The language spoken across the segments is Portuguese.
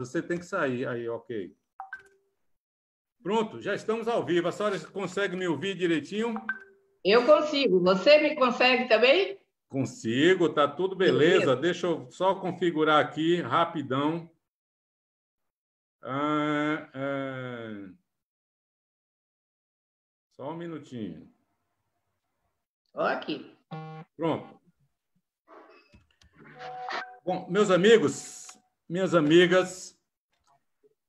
Você tem que sair. Aí, ok. Pronto, já estamos ao vivo. A senhora consegue me ouvir direitinho? Eu consigo. Você me consegue também? Consigo, tá tudo beleza. Deixa eu só configurar aqui rapidão. Só um minutinho. Aqui. Pronto. Bom, meus amigos, minhas amigas,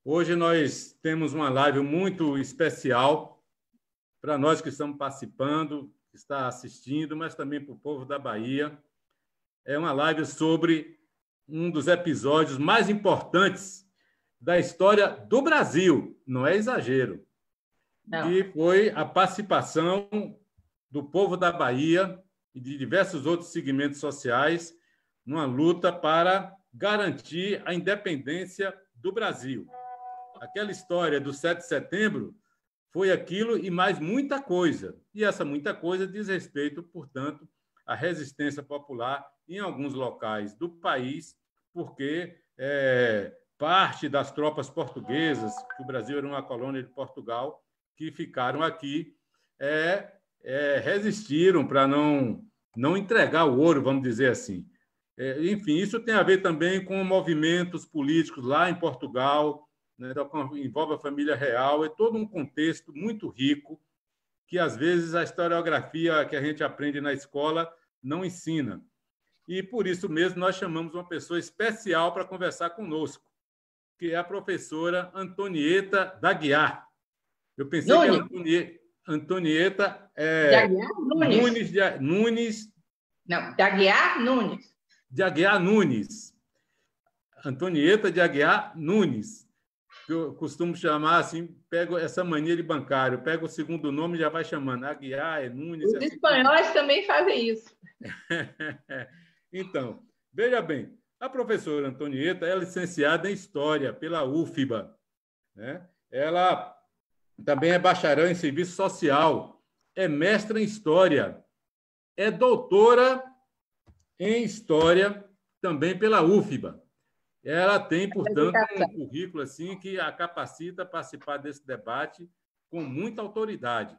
hoje nós temos uma live muito especial para nós que estamos participando, que está assistindo, mas também para o povo da Bahia. É uma live sobre um dos episódios mais importantes da história do Brasil, não é exagero, que foi a participação do povo da Bahia e de diversos outros segmentos sociais numa luta para garantir a independência do Brasil. Aquela história do 7 de setembro foi aquilo e mais muita coisa. E essa muita coisa diz respeito, portanto, à resistência popular em alguns locais do país, porque parte das tropas portuguesas, que o Brasil era uma colônia de Portugal, que ficaram aqui, resistiram para não entregar o ouro, vamos dizer assim. Enfim, isso tem a ver também com movimentos políticos lá em Portugal, né, envolve a família real, é todo um contexto muito rico que, às vezes, a historiografia que a gente aprende na escola não ensina. E, por isso mesmo, nós chamamos uma pessoa especial para conversar conosco, que é a professora Antonieta d'Aguiar. Eu pensei que era Antonieta Nunes. Não, d'Aguiar Nunes. De Aguiar Nunes. Antonieta de Aguiar Nunes, que eu costumo chamar assim, pego essa mania de bancário, pego o segundo nome e já vai chamando. Aguiar, Nunes. Os espanhóis também fazem isso. Então, veja bem, a professora Antonieta é licenciada em História pela UFBA, né? Ela também é bacharel em Serviço Social, é mestra em História, é doutora em História também pela UFBA. Ela tem, portanto, um currículo assim, que a capacita a participar desse debate com muita autoridade.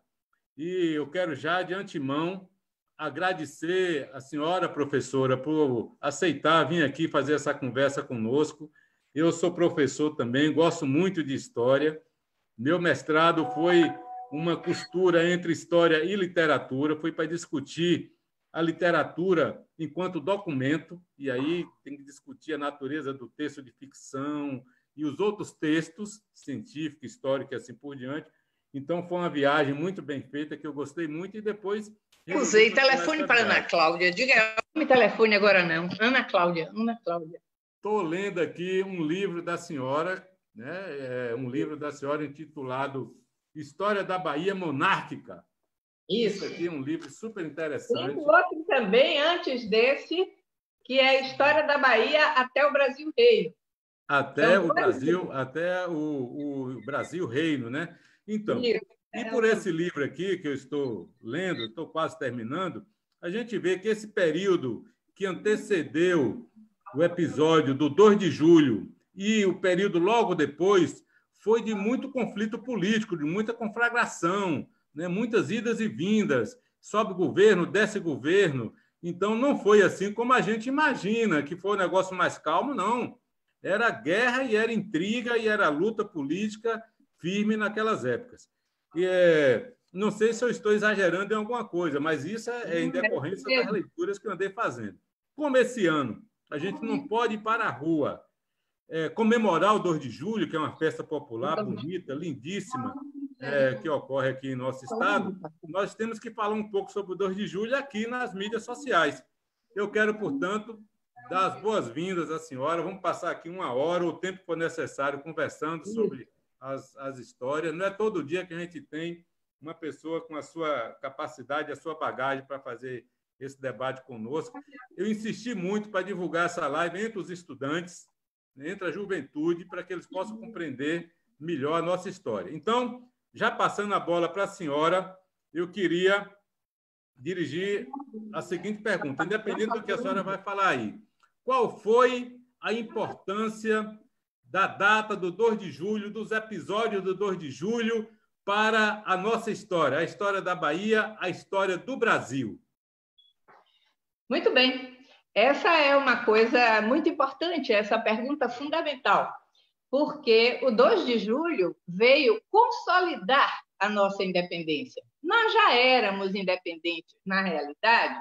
E eu quero já, de antemão, agradecer a senhora professora por aceitar vir aqui fazer essa conversa conosco. Eu sou professor também, gosto muito de História. Meu mestrado foi uma costura entre História e Literatura, foi para discutir a literatura enquanto documento, e aí tem que discutir a natureza do texto de ficção e os outros textos, científico, histórico e assim por diante. Então, foi uma viagem muito bem feita, que eu gostei muito, e depois... Usei telefone para Ana Cláudia. Diga, não me telefone agora, não. Ana Cláudia. Estou lendo aqui um livro da senhora, né? Um livro da senhora intitulado História da Bahia Monárquica. Isso aqui é um livro super interessante. Tem outro também, antes desse, que é a História da Bahia até o Brasil Reino. Até o Brasil Reino, né? Então, e por esse livro aqui que eu estou lendo, estou quase terminando, a gente vê que esse período que antecedeu o episódio do 2 de julho e o período logo depois foi de muito conflito político, de muita conflagração, né? Muitas idas e vindas, sobe governo, desce governo. Então, não foi assim como a gente imagina, que foi um negócio mais calmo, não. Era guerra e era intriga e era luta política firme naquelas épocas. E não sei se eu estou exagerando em alguma coisa, mas isso é em decorrência das leituras que eu andei fazendo. Como esse ano a gente não pode ir para a rua comemorar o 2 de julho, que é uma festa popular bonita, lindíssima, que ocorre aqui em nosso estado, nós temos que falar um pouco sobre o 2 de julho aqui nas mídias sociais. Eu quero, portanto, dar as boas-vindas à senhora. Vamos passar aqui 1 hora, o tempo que for necessário, conversando sobre as histórias. Não é todo dia que a gente tem uma pessoa com a sua capacidade, a sua bagagem para fazer esse debate conosco. Eu insisti muito para divulgar essa live entre os estudantes, entre a juventude, para que eles possam compreender melhor a nossa história. Então, já passando a bola para a senhora, eu queria dirigir a seguinte pergunta, independente do que a senhora vai falar aí. Qual foi a importância da data do 2 de julho, dos episódios do 2 de julho, para a nossa história, a história da Bahia, a história do Brasil? Muito bem. Essa é uma coisa muito importante, essa pergunta fundamental, porque o 2 de julho veio consolidar a nossa independência. Nós já éramos independentes, na realidade,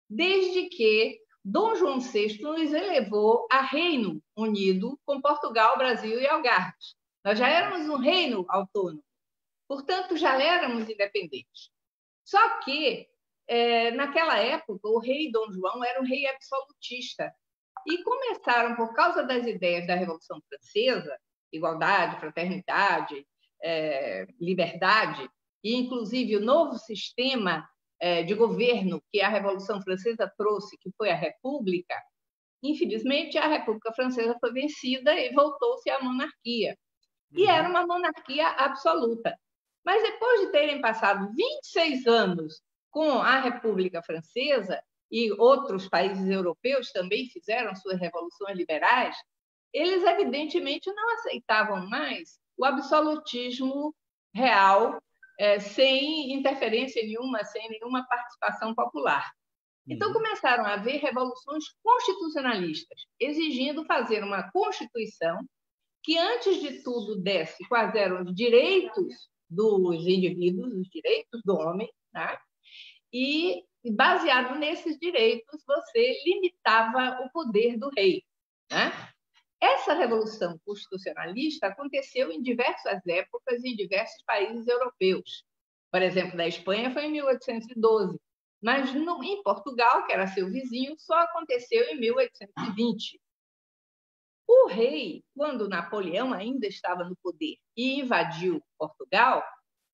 desde que Dom João VI nos elevou a Reino Unido com Portugal, Brasil e Algarves. Nós já éramos um reino autônomo, portanto, já éramos independentes. Só que, naquela época, o rei Dom João era um rei absolutista e começaram, por causa das ideias da Revolução Francesa, igualdade, fraternidade, liberdade, e, inclusive, o novo sistema de governo que a Revolução Francesa trouxe, que foi a República, infelizmente, a República Francesa foi vencida e voltou-se à monarquia. E era uma monarquia absoluta. Mas, depois de terem passado 26 anos com a República Francesa, e outros países europeus também fizeram suas revoluções liberais, eles, evidentemente, não aceitavam mais o absolutismo real, sem interferência nenhuma, sem nenhuma participação popular. Então, começaram a haver revoluções constitucionalistas, exigindo fazer uma Constituição que, antes de tudo, desse quais eram os direitos dos indivíduos, os direitos do homem, tá? E, baseado nesses direitos, você limitava o poder do rei, né? Essa revolução constitucionalista aconteceu em diversas épocas em diversos países europeus. Por exemplo, na Espanha foi em 1812, mas em Portugal, que era seu vizinho, só aconteceu em 1820. O rei, quando Napoleão ainda estava no poder e invadiu Portugal,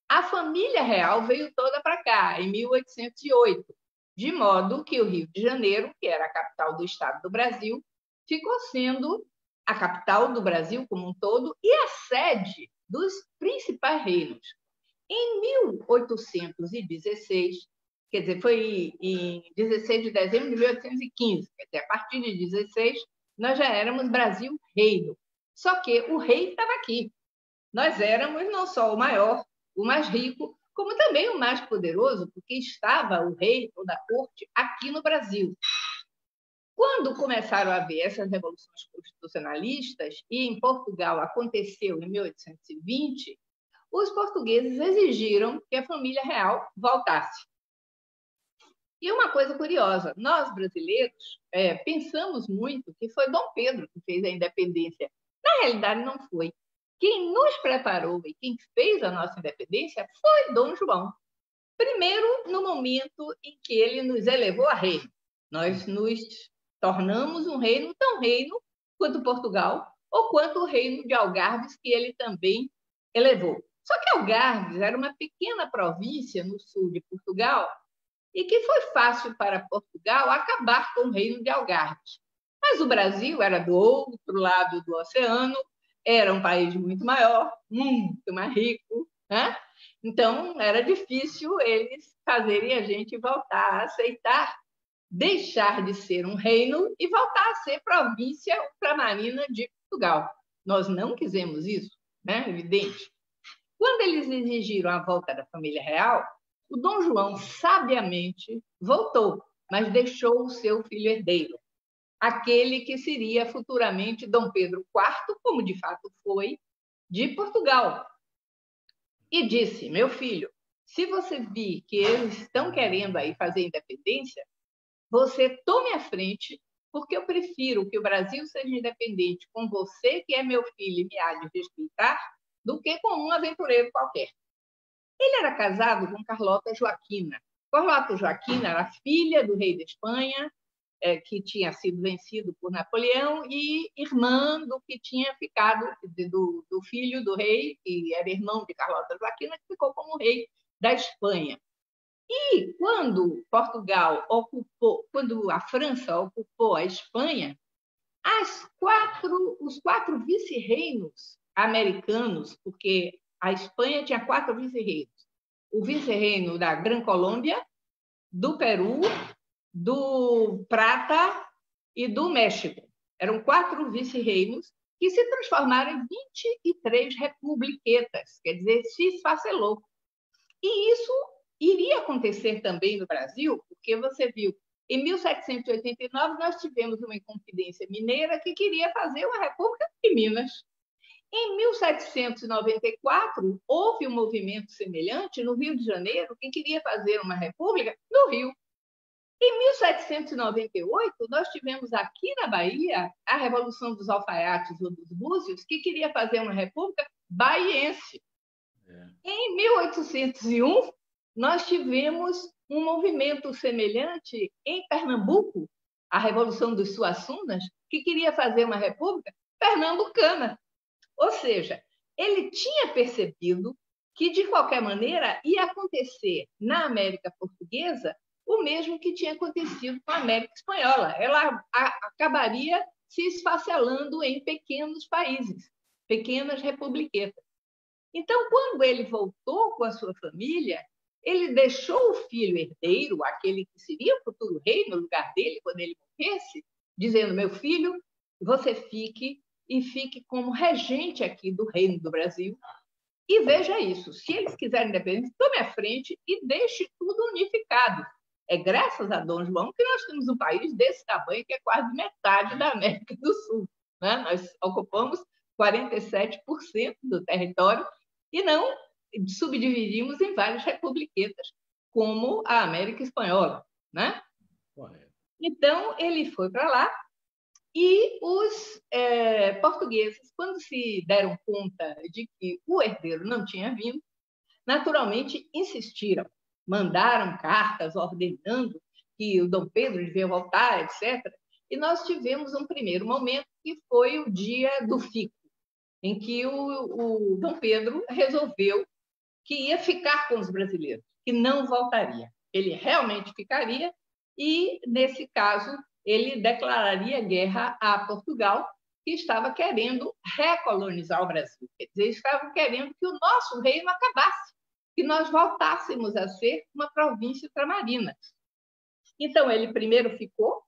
a família real veio toda para cá, em 1808, de modo que o Rio de Janeiro, que era a capital do Estado do Brasil, ficou sendo a capital do Brasil como um todo e a sede dos principais reinos. Em 1816, quer dizer, foi em 16 de dezembro de 1815, quer dizer, a partir de 16, nós já éramos Brasil reino. Só que o rei estava aqui. Nós éramos não só o maior, o mais rico, como também o mais poderoso, porque estava o rei ou da corte aqui no Brasil. Quando começaram a haver essas revoluções constitucionalistas, e em Portugal aconteceu em 1820, os portugueses exigiram que a família real voltasse. E uma coisa curiosa, nós brasileiros pensamos muito que foi Dom Pedro que fez a independência. Na realidade, não foi. Quem nos preparou e quem fez a nossa independência foi Dom João. Primeiro, no momento em que ele nos elevou a reino. Nós nos tornamos um reino tão reino quanto Portugal ou quanto o reino de Algarves, que ele também elevou. Só que Algarves era uma pequena província no sul de Portugal e que foi fácil para Portugal acabar com o reino de Algarves. Mas o Brasil era do outro lado do oceano, era um país muito maior, muito mais rico, né? Então, era difícil eles fazerem a gente voltar a aceitar, deixar de ser um reino e voltar a ser província ultramarina de Portugal. Nós não quisemos isso, né? Evidente. Quando eles exigiram a volta da família real, o Dom João sabiamente voltou, mas deixou o seu filho herdeiro, aquele que seria futuramente Dom Pedro IV, como de fato foi, de Portugal. E disse: meu filho, se você vir que eles estão querendo aí fazer independência, você tome a frente, porque eu prefiro que o Brasil seja independente com você, que é meu filho e me há de respeitar, do que com um aventureiro qualquer. Ele era casado com Carlota Joaquina. Carlota Joaquina era filha do rei da Espanha, que tinha sido vencido por Napoleão, e irmã do que tinha ficado, do filho do rei, que era irmão de Carlota Joaquina, que ficou como rei da Espanha. E quando quando a França ocupou a Espanha, os 4 vice-reinos americanos, porque a Espanha tinha 4 vice-reinos: o vice-reino da Gran Colômbia, do Peru, do Prata e do México. Eram 4 vice-reinos que se transformaram em 23 republiquetas, quer dizer, se esfacelou. E isso iria acontecer também no Brasil, porque você viu, em 1789 nós tivemos uma Inconfidência Mineira que queria fazer uma república de Minas. Em 1794, houve um movimento semelhante no Rio de Janeiro, que queria fazer uma república no Rio. Em 1798, nós tivemos aqui na Bahia a Revolução dos Alfaiates ou dos Búzios, que queria fazer uma república baiense. Em 1801, nós tivemos um movimento semelhante em Pernambuco, a Revolução dos Suassunas, que queria fazer uma república pernambucana. Ou seja, ele tinha percebido que, de qualquer maneira, ia acontecer na América Portuguesa o mesmo que tinha acontecido com a América Espanhola. Ela acabaria se esfacelando em pequenos países, pequenas republiquetas. Então, quando ele voltou com a sua família, ele deixou o filho herdeiro, aquele que seria o futuro rei no lugar dele quando ele morresse, dizendo: meu filho, você fique como regente aqui do Reino do Brasil. E veja isso, se eles quiserem independência, tome à frente e deixe tudo unificado. É graças a Dom João que nós temos um país desse tamanho, que é quase metade da América do Sul, né? Nós ocupamos 47% do território e não subdividimos em várias republiquetas, como a América Espanhola, né? Então, ele foi para lá e os portugueses, quando se deram conta de que o herdeiro não tinha vindo, naturalmente insistiram, mandaram cartas ordenando que o Dom Pedro devia voltar, etc. E nós tivemos um primeiro momento, que foi o dia do fico, em que o Dom Pedro resolveu que ia ficar com os brasileiros, que não voltaria. Ele realmente ficaria e, nesse caso, ele declararia guerra a Portugal, que estava querendo recolonizar o Brasil. Quer dizer, estava querendo que o nosso reino acabasse, que nós voltássemos a ser uma província ultramarina. Então, ele primeiro ficou,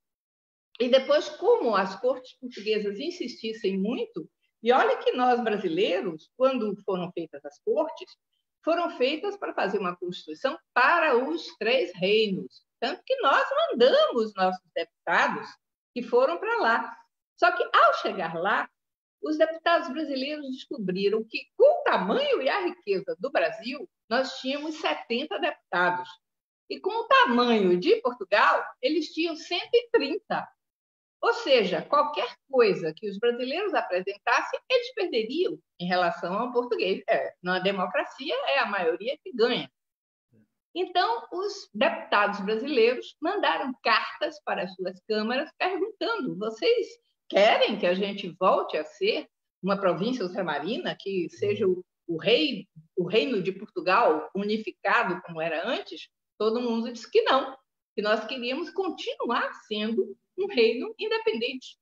e depois, como as cortes portuguesas insistissem muito, e olha que nós, brasileiros, quando foram feitas as cortes, foram feitas para fazer uma Constituição para os 3 reinos. Tanto que nós mandamos nossos deputados que foram para lá. Só que, ao chegar lá, os deputados brasileiros descobriram que, com o tamanho e a riqueza do Brasil, nós tínhamos 70 deputados. E com o tamanho de Portugal, eles tinham 130. Ou seja, qualquer coisa que os brasileiros apresentassem, eles perderiam em relação ao português. Na democracia, é a maioria que ganha. Então, os deputados brasileiros mandaram cartas para as suas câmaras perguntando: vocês querem que a gente volte a ser uma província ultramarina, que seja o reino de Portugal unificado como era antes? Todo mundo disse que não, que nós queríamos continuar sendo um reino independente.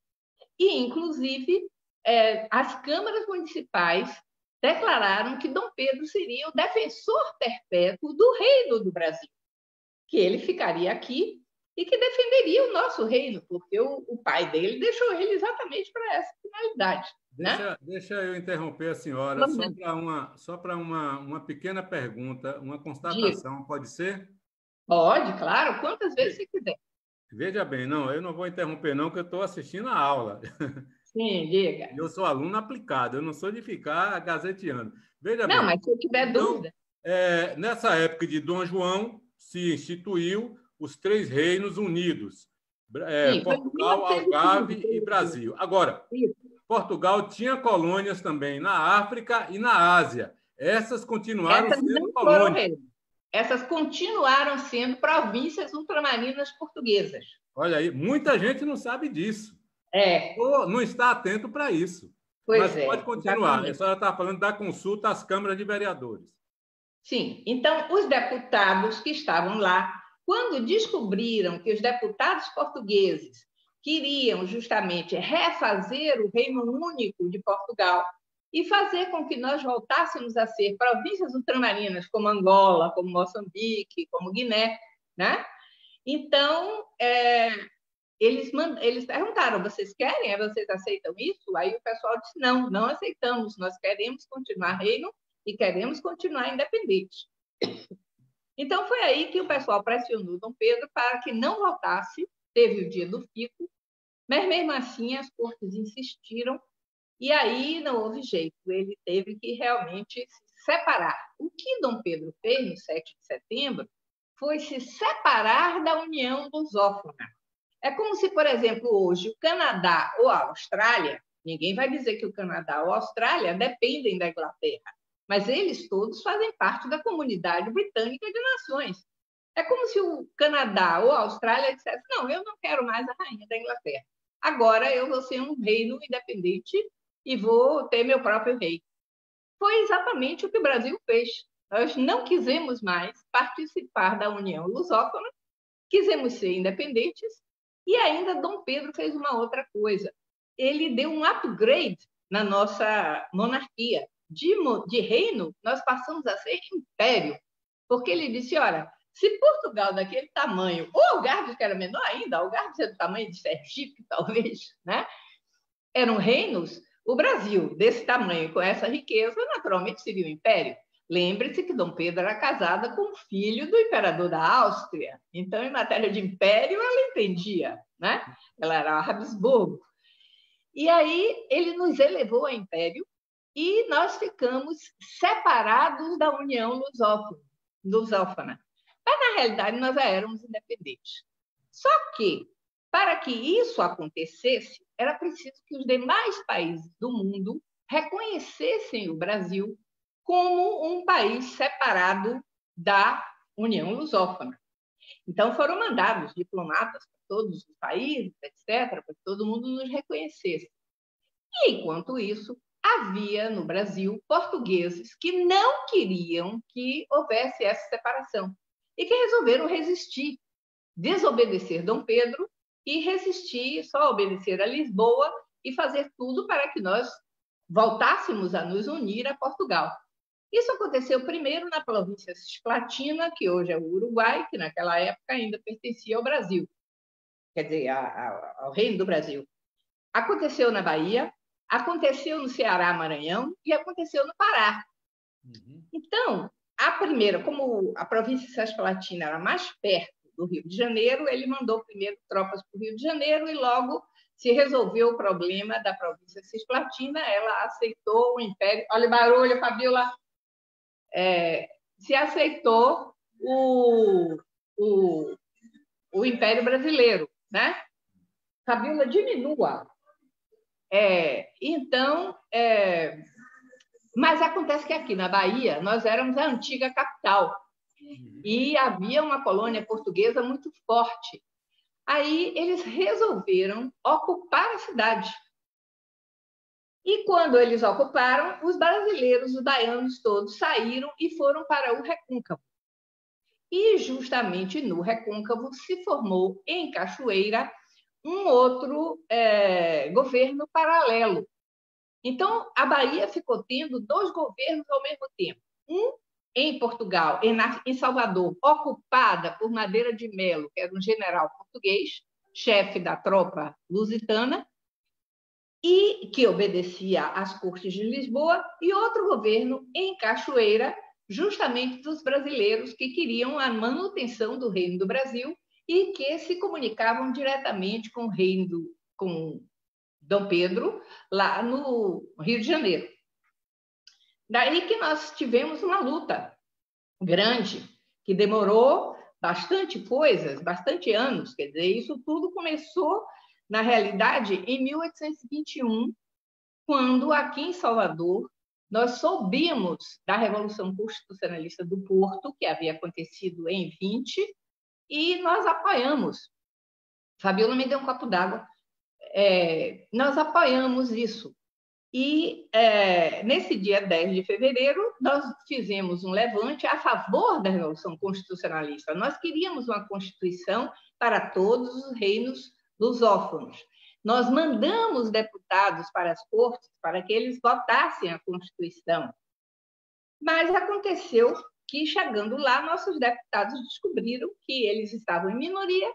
E, inclusive, as câmaras municipais declararam que Dom Pedro seria o defensor perpétuo do reino do Brasil, que ele ficaria aqui e que defenderia o nosso reino, porque o pai dele deixou ele exatamente para essa finalidade. Deixa eu interromper a senhora, só para uma pequena pergunta, uma constatação, pode ser? Pode, claro, quantas vezes você quiser. Veja bem, não, eu não vou interromper não, porque eu estou assistindo a aula. Sim, diga. Eu sou aluno aplicado, eu não sou de ficar gazeteando. Veja bem. Não, mas se eu tiver dúvida. Nessa época de Dom João, se instituiu os 3 reinos unidos, Portugal, Algarve e Brasil. Agora, Portugal tinha colônias também na África e na Ásia. Essas continuaram sendo colônias. Essas continuaram sendo províncias ultramarinas portuguesas. Olha aí, muita gente não sabe disso. Ou não está atento para isso. Mas pode continuar. Exatamente. A senhora está falando da consulta às câmaras de vereadores. Sim. Então, os deputados que estavam lá, quando descobriram que os deputados portugueses queriam justamente refazer o Reino Único de Portugal e fazer com que nós voltássemos a ser províncias ultramarinas, como Angola, como Moçambique, como Guiné, né? Então, eles perguntaram, vocês querem? Vocês aceitam isso? Aí o pessoal disse, não, não aceitamos, nós queremos continuar reino e queremos continuar independente. Então, foi aí que o pessoal pressionou Dom Pedro para que não voltasse, teve o dia do fico, mas mesmo assim as cortes insistiram e aí não houve jeito, ele teve que realmente se separar. O que Dom Pedro fez no 7 de setembro foi se separar da União Lusófona. É como se, por exemplo, hoje o Canadá ou a Austrália, ninguém vai dizer que o Canadá ou a Austrália dependem da Inglaterra, mas eles todos fazem parte da comunidade britânica de nações. É como se o Canadá ou a Austrália dissesse, não, eu não quero mais a rainha da Inglaterra. Agora eu vou ser um reino independente e vou ter meu próprio rei. Foi exatamente o que o Brasil fez. Nós não quisemos mais participar da União Lusófona, quisemos ser independentes, e ainda Dom Pedro fez uma outra coisa. Ele deu um upgrade na nossa monarquia. De reino, nós passamos a ser império, porque ele disse, olha, se Portugal daquele tamanho, ou Algarve, que era menor ainda, Algarve é do tamanho de Sergipe, talvez, né? Eram reinos, o Brasil, desse tamanho, com essa riqueza, naturalmente seria um império. Lembre-se que Dom Pedro era casada com o filho do imperador da Áustria. Então, em matéria de império, ela entendia, né? Ela era Habsburgo. E aí, ele nos elevou a império e nós ficamos separados da União Lusófona. Mas, na realidade, nós já éramos independentes. Só que, para que isso acontecesse, era preciso que os demais países do mundo reconhecessem o Brasil como um país separado da União Lusófona. Então, foram mandados diplomatas para todos os países, etc., para que todo mundo nos reconhecesse. E, enquanto isso, havia no Brasil portugueses que não queriam que houvesse essa separação e que resolveram resistir, desobedecer Dom Pedro e resistir, só obedecer a Lisboa e fazer tudo para que nós voltássemos a nos unir a Portugal. Isso aconteceu primeiro na província Cisplatina, que hoje é o Uruguai, que naquela época ainda pertencia ao Brasil, quer dizer, ao Reino do Brasil. Aconteceu na Bahia, aconteceu no Ceará, Maranhão e aconteceu no Pará. Então, a primeira, como a província Cisplatina era mais perto do Rio de Janeiro, ele mandou primeiro tropas para o Rio de Janeiro e logo se resolveu o problema da província Cisplatina, ela aceitou o Império... Olha o barulho, Fabiola! Se aceitou o Império Brasileiro, né? Fabiola, diminua. Então, mas acontece que aqui na Bahia nós éramos a antiga capital e havia uma colônia portuguesa muito forte. Aí eles resolveram ocupar a cidade. E quando eles ocuparam, os brasileiros, os baianos todos saíram e foram para o Recôncavo. E justamente no Recôncavo se formou em Cachoeira um outro governo paralelo. Então, a Bahia ficou tendo dois governos ao mesmo tempo. Um em Portugal, em Salvador, ocupada por Madeira de Melo, que era um general português, chefe da tropa lusitana, e que obedecia às cortes de Lisboa, e outro governo em Cachoeira, justamente dos brasileiros que queriam a manutenção do Reino do Brasil e que se comunicavam diretamente com o reino, com Dom Pedro, lá no Rio de Janeiro. Daí que nós tivemos uma luta grande, que demorou bastante anos, quer dizer, isso tudo começou, na realidade, em 1821, quando aqui em Salvador nós soubemos da Revolução Constitucionalista do Porto, que havia acontecido em 20, e nós apoiamos. Fabiola me deu um copo d'água. Nós apoiamos isso. E, nesse dia 10 de fevereiro, nós fizemos um levante a favor da Revolução Constitucionalista. Nós queríamos uma Constituição para todos os reinos lusófonos. Nós mandamos deputados para as cortes para que eles votassem a Constituição. Mas aconteceu que, chegando lá, nossos deputados descobriram que eles estavam em minoria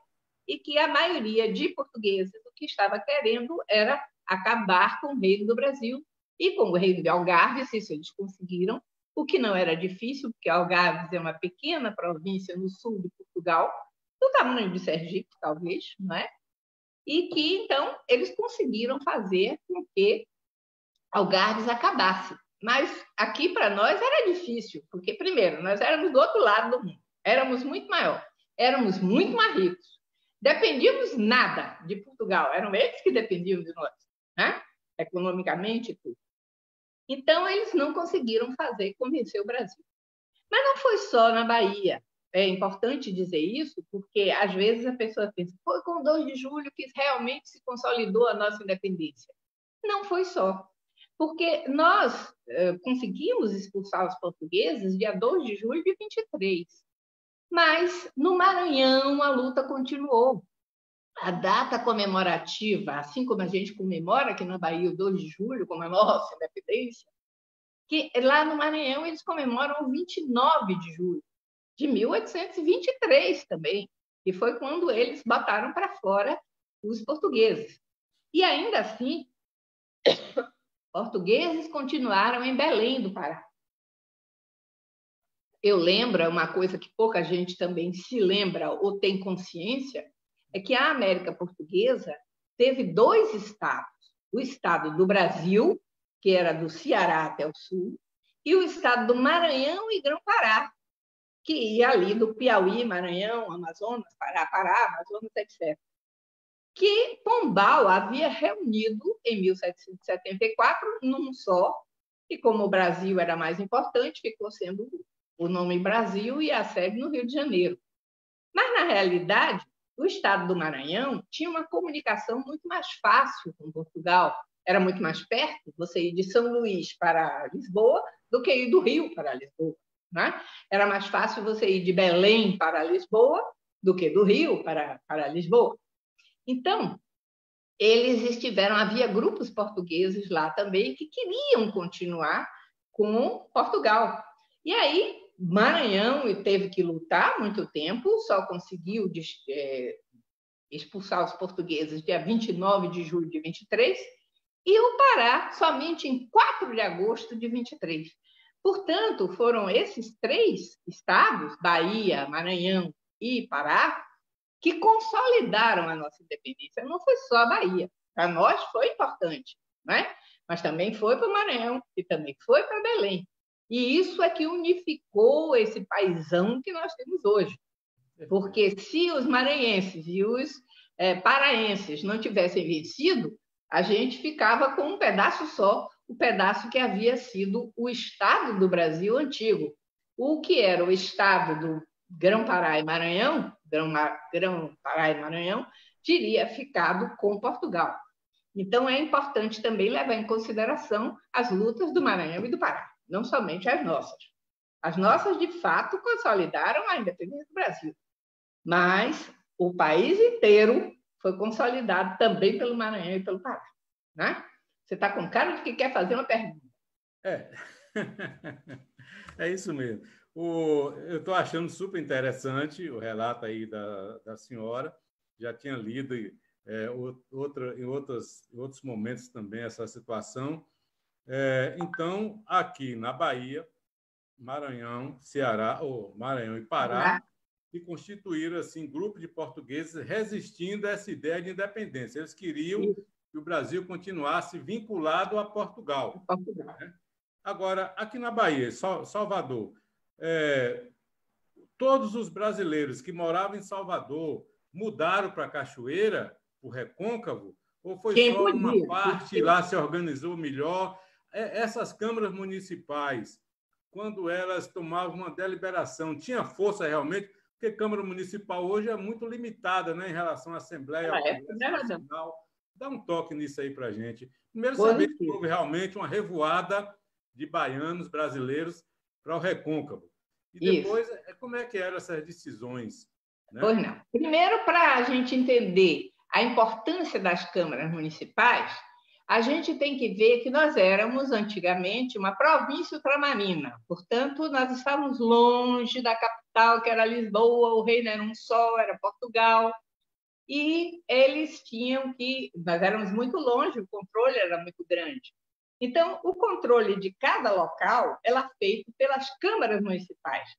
e que a maioria de portugueses o que estava querendo era acabar com o Reino do Brasil e com o Reino de Algarves, isso eles conseguiram, o que não era difícil, porque Algarves é uma pequena província no sul de Portugal, do tamanho de Sergipe, talvez, não é? E que, então, eles conseguiram fazer com que Algarves acabasse. Mas aqui, para nós, era difícil, porque, primeiro, nós éramos do outro lado do mundo, éramos muito maior, éramos muito mais ricos, dependíamos nada de Portugal, eram eles que dependiam de nós, né? Economicamente e tudo. Então, eles não conseguiram convencer o Brasil. Mas não foi só na Bahia. É importante dizer isso, porque às vezes a pessoa pensa, foi com o 2 de julho que realmente se consolidou a nossa independência. Não foi só, porque nós conseguimos expulsar os portugueses dia 2 de julho de 23. Mas no Maranhão a luta continuou. A data comemorativa, assim como a gente comemora aqui na Bahia o 2 de julho, como a nossa independência, que lá no Maranhão eles comemoram o 29 de julho de 1823 também, que foi quando eles botaram para fora os portugueses. E ainda assim, portugueses continuaram em Belém do Pará. Eu lembro, uma coisa que pouca gente também se lembra ou tem consciência, é que a América Portuguesa teve 2 estados. O estado do Brasil, que era do Ceará até o sul, e o estado do Maranhão e Grão-Pará, que ia ali do Piauí, Maranhão, Amazonas, Pará, Amazonas, etc. Que Pombal havia reunido em 1774 num só, e como o Brasil era mais importante, ficou sendo o nome Brasil e a sede no Rio de Janeiro. Mas, na realidade, o estado do Maranhão tinha uma comunicação muito mais fácil com Portugal. Era muito mais perto você ir de São Luís para Lisboa do que ir do Rio para Lisboa. Né? Era mais fácil você ir de Belém para Lisboa do que do Rio para Lisboa. Então, havia grupos portugueses lá também que queriam continuar com Portugal. E aí, Maranhão teve que lutar muito tempo, só conseguiu expulsar os portugueses dia 29 de julho de 23, e o Pará somente em 4 de agosto de 23. Portanto, foram esses 3 estados, Bahia, Maranhão e Pará, que consolidaram a nossa independência. Não foi só a Bahia. Para nós foi importante, né? Mas também foi para o Maranhão e também foi para Belém. E isso é que unificou esse paizão que nós temos hoje. Porque se os maranhenses e os paraenses não tivessem vencido, a gente ficava com um pedaço só, o pedaço que havia sido o estado do Brasil antigo. O que era o estado do Grão-Pará e Maranhão, Grão-Pará e Maranhão, teria ficado com Portugal. Então, é importante também levar em consideração as lutas do Maranhão e do Pará, não somente as nossas. As nossas, de fato, consolidaram a independência do Brasil, mas o país inteiro foi consolidado também pelo Maranhão e pelo Pará. Né? Você está com cara de que quer fazer uma pergunta. É isso mesmo. Eu estou achando super interessante o relato aí da senhora. Já tinha lido em outros momentos também essa situação. Então, aqui na Bahia, Maranhão, Maranhão e Pará, se constituíram assim, grupo de portugueses resistindo a essa ideia de independência. Eles queriam que o Brasil continuasse vinculado a Portugal. Né? Agora, aqui na Bahia, Salvador, todos os brasileiros que moravam em Salvador mudaram para Cachoeira, o Recôncavo, ou foi só uma parte lá se organizou melhor? Essas câmaras municipais, quando elas tomavam uma deliberação, tinha força realmente? Porque Câmara Municipal hoje é muito limitada, né, em relação à Assembleia Nacional. Dá um toque nisso aí para a gente. Primeiro, saber se houve realmente uma revoada de baianos brasileiros para o Recôncavo. E depois, como é que eram essas decisões? Né? Pois não. Primeiro, para a gente entender a importância das câmaras municipais, a gente tem que ver que nós éramos, antigamente, uma província ultramarina. Portanto, nós estávamos longe da capital, que era Lisboa, o reino era um só, era Portugal. e eles tinham que... Nós éramos muito longe, o controle era muito grande. Então, o controle de cada local era feito pelas câmaras municipais.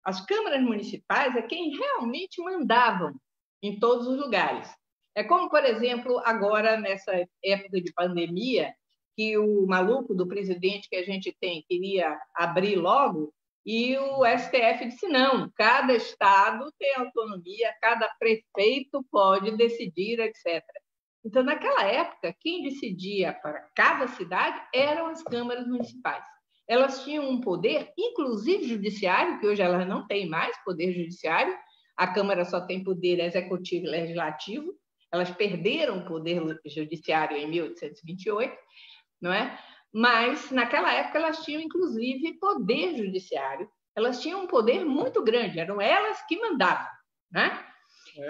As câmaras municipais é quem realmente mandavam em todos os lugares. É como, por exemplo, agora, nessa época de pandemia, que o maluco do presidente que a gente tem queria abrir logo, e o STF disse não, cada estado tem autonomia, cada prefeito pode decidir, etc. Então, naquela época, quem decidia para cada cidade eram as câmaras municipais. Elas tinham um poder, inclusive judiciário, que hoje elas não têm mais poder judiciário, a Câmara só tem poder executivo e legislativo, elas perderam o poder judiciário em 1828, não é? Mas, naquela época, elas tinham, inclusive, poder judiciário, elas tinham um poder muito grande, eram elas que mandavam, né?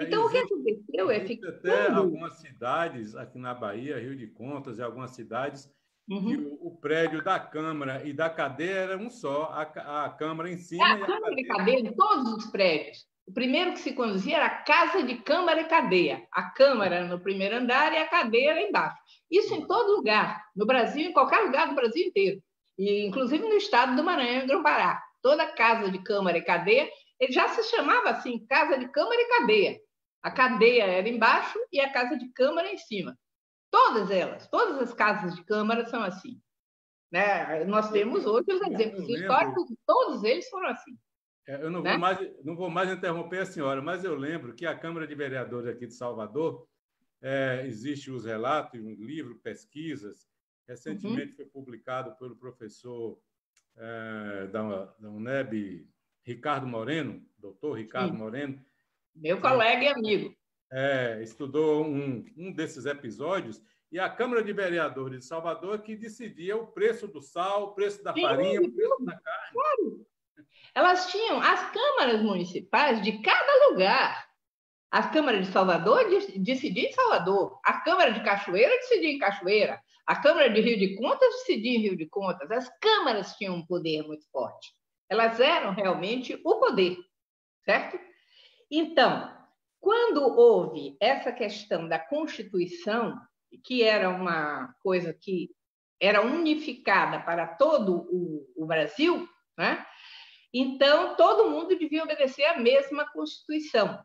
Então, o que aconteceu é que... até algumas cidades, aqui na Bahia, Rio de Contas e algumas cidades, que o prédio da Câmara e da cadeia era um só, a Câmara em cima e a Câmara e cadeia em todos os prédios. O primeiro que se conduzia era a casa de Câmara e cadeia. A Câmara no primeiro andar e a cadeia lá embaixo. Isso em todo lugar, no Brasil, em qualquer lugar do Brasil inteiro. E, inclusive no estado do Maranhão e Grão-Pará. Toda casa de Câmara e cadeia, ele já se chamava assim, casa de Câmara e cadeia. A cadeia era embaixo e a casa de Câmara em cima. Todas elas, todas as casas de Câmara são assim. Né? Nós temos hoje os exemplos históricos, todos eles foram assim. Eu não vou mais interromper a senhora, mas eu lembro que a Câmara de Vereadores aqui de Salvador, existe os relatos, um livro, pesquisas, recentemente foi publicado pelo professor da UNEB, Ricardo Moreno, doutor Ricardo Moreno. Meu colega e amigo. Estudou um desses episódios, e a Câmara de Vereadores de Salvador que decidia o preço do sal, o preço da farinha, o preço da carne. Claro. Elas tinham as câmaras municipais de cada lugar. A Câmara de Salvador decidia em Salvador. A Câmara de Cachoeira decidia em Cachoeira. A Câmara de Rio de Contas decidia em Rio de Contas. As câmaras tinham um poder muito forte. Elas eram realmente o poder, certo? Então, quando houve essa questão da Constituição, que era uma coisa que era unificada para todo o Brasil, né? Então, todo mundo devia obedecer à mesma Constituição.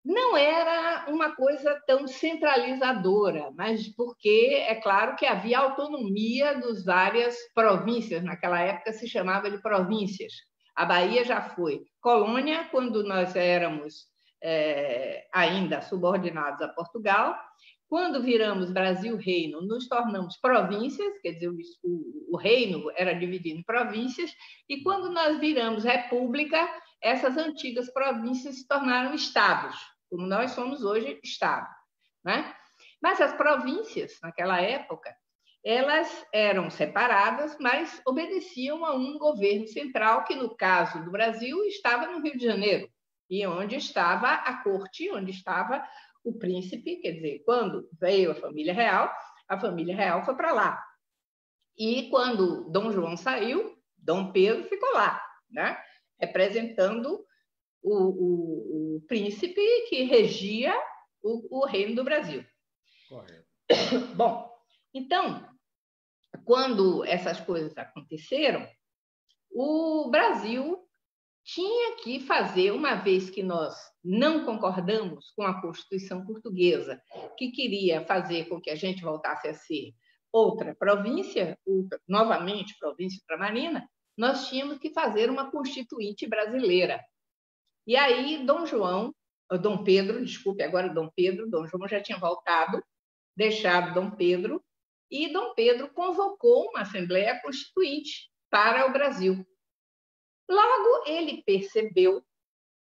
Não era uma coisa tão centralizadora, mas porque é claro que havia autonomia das várias províncias. Naquela época se chamava de províncias. A Bahia já foi colônia quando nós éramos ainda subordinados a Portugal. Quando viramos Brasil-Reino, nos tornamos províncias, quer dizer, o reino era dividido em províncias, e quando nós viramos república, essas antigas províncias se tornaram estados, como nós somos hoje estado, né? Mas as províncias, naquela época, elas eram separadas, mas obedeciam a um governo central, que, no caso do Brasil, estava no Rio de Janeiro, e onde estava a corte, onde estava o príncipe, quer dizer, quando veio a família real foi para lá. E quando Dom João saiu, Dom Pedro ficou lá, né? Representando o príncipe que regia o reino do Brasil. Correto. Bom, então, quando essas coisas aconteceram, o Brasil tinha que fazer, uma vez que nós não concordamos com a Constituição portuguesa, que queria fazer com que a gente voltasse a ser outra província, novamente província ultramarina, nós tínhamos que fazer uma constituinte brasileira. E aí Dom Pedro, Dom João já tinha voltado, deixado Dom Pedro, e Dom Pedro convocou uma Assembleia Constituinte para o Brasil. Logo, ele percebeu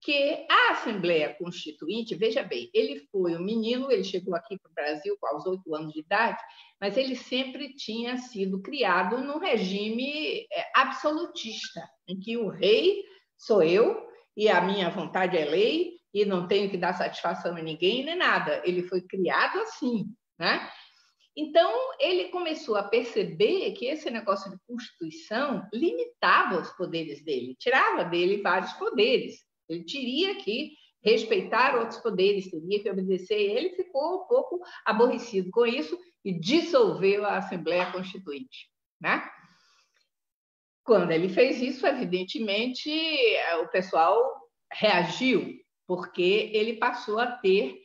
que a Assembleia Constituinte, veja bem, ele foi um menino, ele chegou aqui para o Brasil aos 8 anos de idade, mas ele sempre tinha sido criado num regime absolutista, em que o rei sou eu e a minha vontade é lei e não tenho que dar satisfação a ninguém nem nada. Ele foi criado assim, né? Então, ele começou a perceber que esse negócio de Constituição limitava os poderes dele, tirava dele vários poderes. Ele teria que respeitar outros poderes, teria que obedecer. Ele ficou um pouco aborrecido com isso e dissolveu a Assembleia Constituinte, né? Quando ele fez isso, evidentemente, o pessoal reagiu, porque ele passou a ter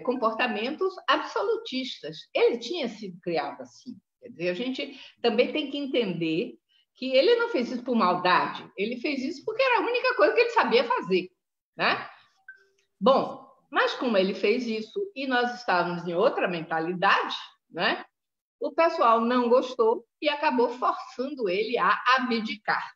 comportamentos absolutistas. Ele tinha sido criado assim. Quer dizer, a gente também tem que entender que ele não fez isso por maldade, ele fez isso porque era a única coisa que ele sabia fazer, né? Bom, mas como ele fez isso e nós estávamos em outra mentalidade, né? O pessoal não gostou e acabou forçando ele a abdicar.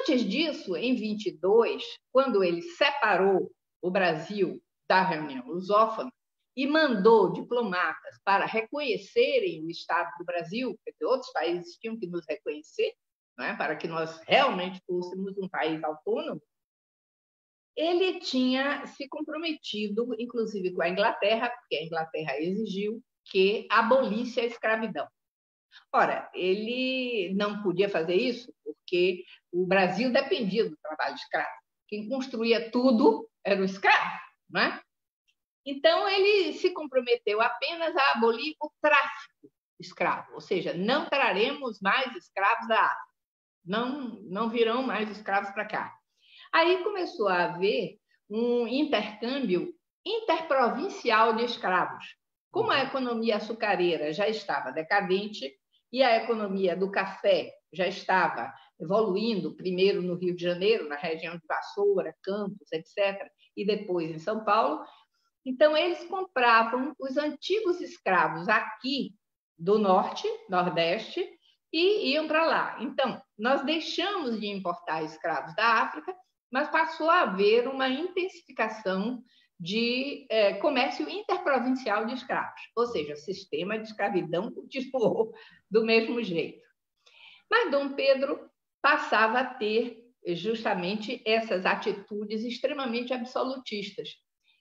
Antes disso, em 22, quando ele separou o Brasil da reunião lusófona e mandou diplomatas para reconhecerem o Estado do Brasil, porque outros países tinham que nos reconhecer, né, para que nós realmente fôssemos um país autônomo, ele tinha se comprometido, inclusive com a Inglaterra, porque a Inglaterra exigiu que abolisse a escravidão. Ora, ele não podia fazer isso porque o Brasil dependia do trabalho escravo. Quem construía tudo era o escravo, né? Então, ele se comprometeu apenas a abolir o tráfico escravo, ou seja, não traremos mais escravos da África, não virão mais escravos para cá. Aí começou a haver um intercâmbio interprovincial de escravos. Como a economia açucareira já estava decadente e a economia do café já estava evoluindo, primeiro no Rio de Janeiro, na região de Vassoura, Campos, etc., e depois em São Paulo, então eles compravam os antigos escravos aqui do Norte, Nordeste, e iam para lá. Então, nós deixamos de importar escravos da África, mas passou a haver uma intensificação de comércio interprovincial de escravos, ou seja, o sistema de escravidão continuou do mesmo jeito. Mas Dom Pedro passava a ter justamente essas atitudes extremamente absolutistas.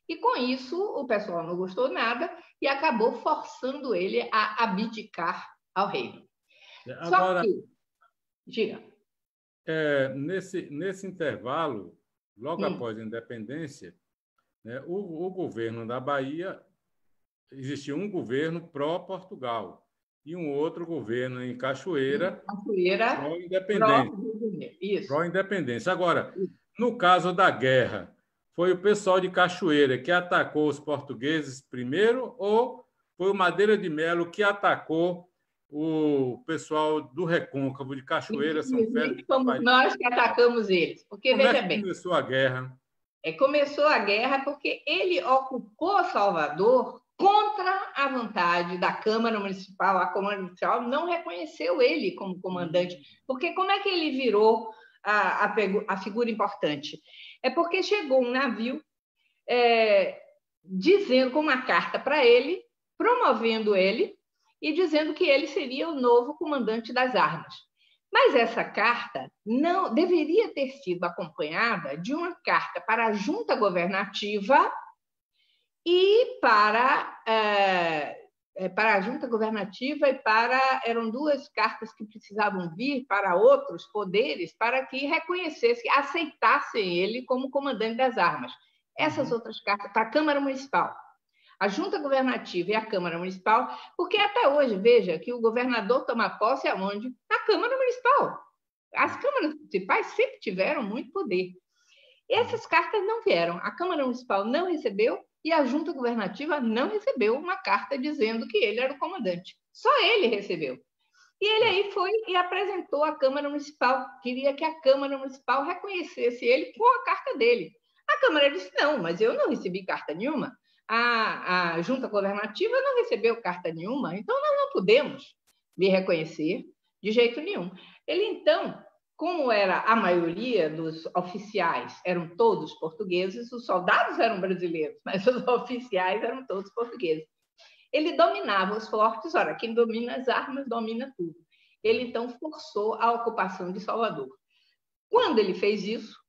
E com isso o pessoal não gostou nada e acabou forçando ele a abdicar ao reino. Agora, só que, diga. Nesse intervalo, logo após a independência, né, o governo da Bahia, existia um governo pró-Portugal e um outro governo em Cachoeira pró-independência. Agora, no caso da guerra, foi o pessoal de Cachoeira que atacou os portugueses primeiro ou foi o Madeira de Melo que atacou o pessoal do Recôncavo de Cachoeira, São Félix? Fomos nós que atacamos eles. Porque, como veja é que bem, começou a guerra? Começou a guerra porque ele ocupou Salvador contra a vontade da Câmara Municipal. A Câmara Municipal não reconheceu ele como comandante. Porque como é que ele virou a figura importante? É porque chegou um navio dizendo, com uma carta para ele, promovendo ele e dizendo que ele seria o novo comandante das armas. Mas essa carta não deveria ter sido acompanhada de uma carta para a junta governativa e para a junta governativa eram duas cartas que precisavam vir para outros poderes para que reconhecessem, aceitassem ele como comandante das armas. Essas outras cartas para a Câmara Municipal. A junta governativa e a Câmara Municipal, porque até hoje, veja, que o governador toma posse aonde? Na Câmara Municipal. As câmaras municipais sempre tiveram muito poder. E essas cartas não vieram. A Câmara Municipal não recebeu e a junta governativa não recebeu uma carta dizendo que ele era o comandante. Só ele recebeu. E ele aí foi e apresentou à Câmara Municipal. Queria que a Câmara Municipal reconhecesse ele com a carta dele. A Câmara disse, não, mas eu não recebi carta nenhuma. A junta governativa não recebeu carta nenhuma, então nós não podemos lhe reconhecer de jeito nenhum. Ele, então, como era a maioria dos oficiais, eram todos portugueses, os soldados eram brasileiros, mas os oficiais eram todos portugueses. Ele dominava os fortes, ora, quem domina as armas domina tudo. Ele, então, forçou a ocupação de Salvador. Quando ele fez isso,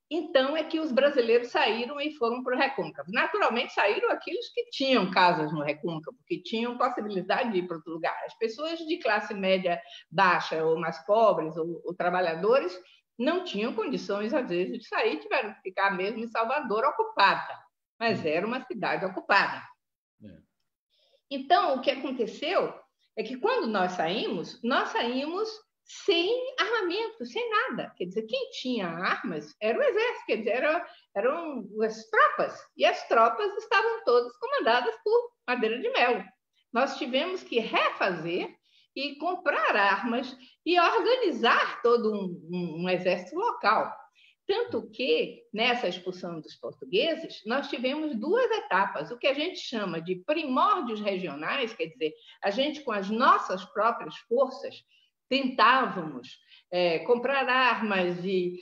então é que os brasileiros saíram e foram para o Recôncavo. Naturalmente, saíram aqueles que tinham casas no Recôncavo, que tinham possibilidade de ir para outro lugar. As pessoas de classe média baixa, ou mais pobres, ou trabalhadores, não tinham condições, às vezes, de sair, tiveram que ficar mesmo em Salvador ocupada, mas era uma cidade ocupada. Então, o que aconteceu é que, quando nós saímos sem armamento, sem nada. Quer dizer, quem tinha armas era o exército, quer dizer, eram as tropas, e as tropas estavam todas comandadas por Madeira de Melo. Nós tivemos que refazer e comprar armas e organizar todo um exército local. Tanto que, nessa expulsão dos portugueses, nós tivemos 2 etapas, o que a gente chama de primórdios regionais, quer dizer, a gente, com as nossas próprias forças, tentávamos comprar armas de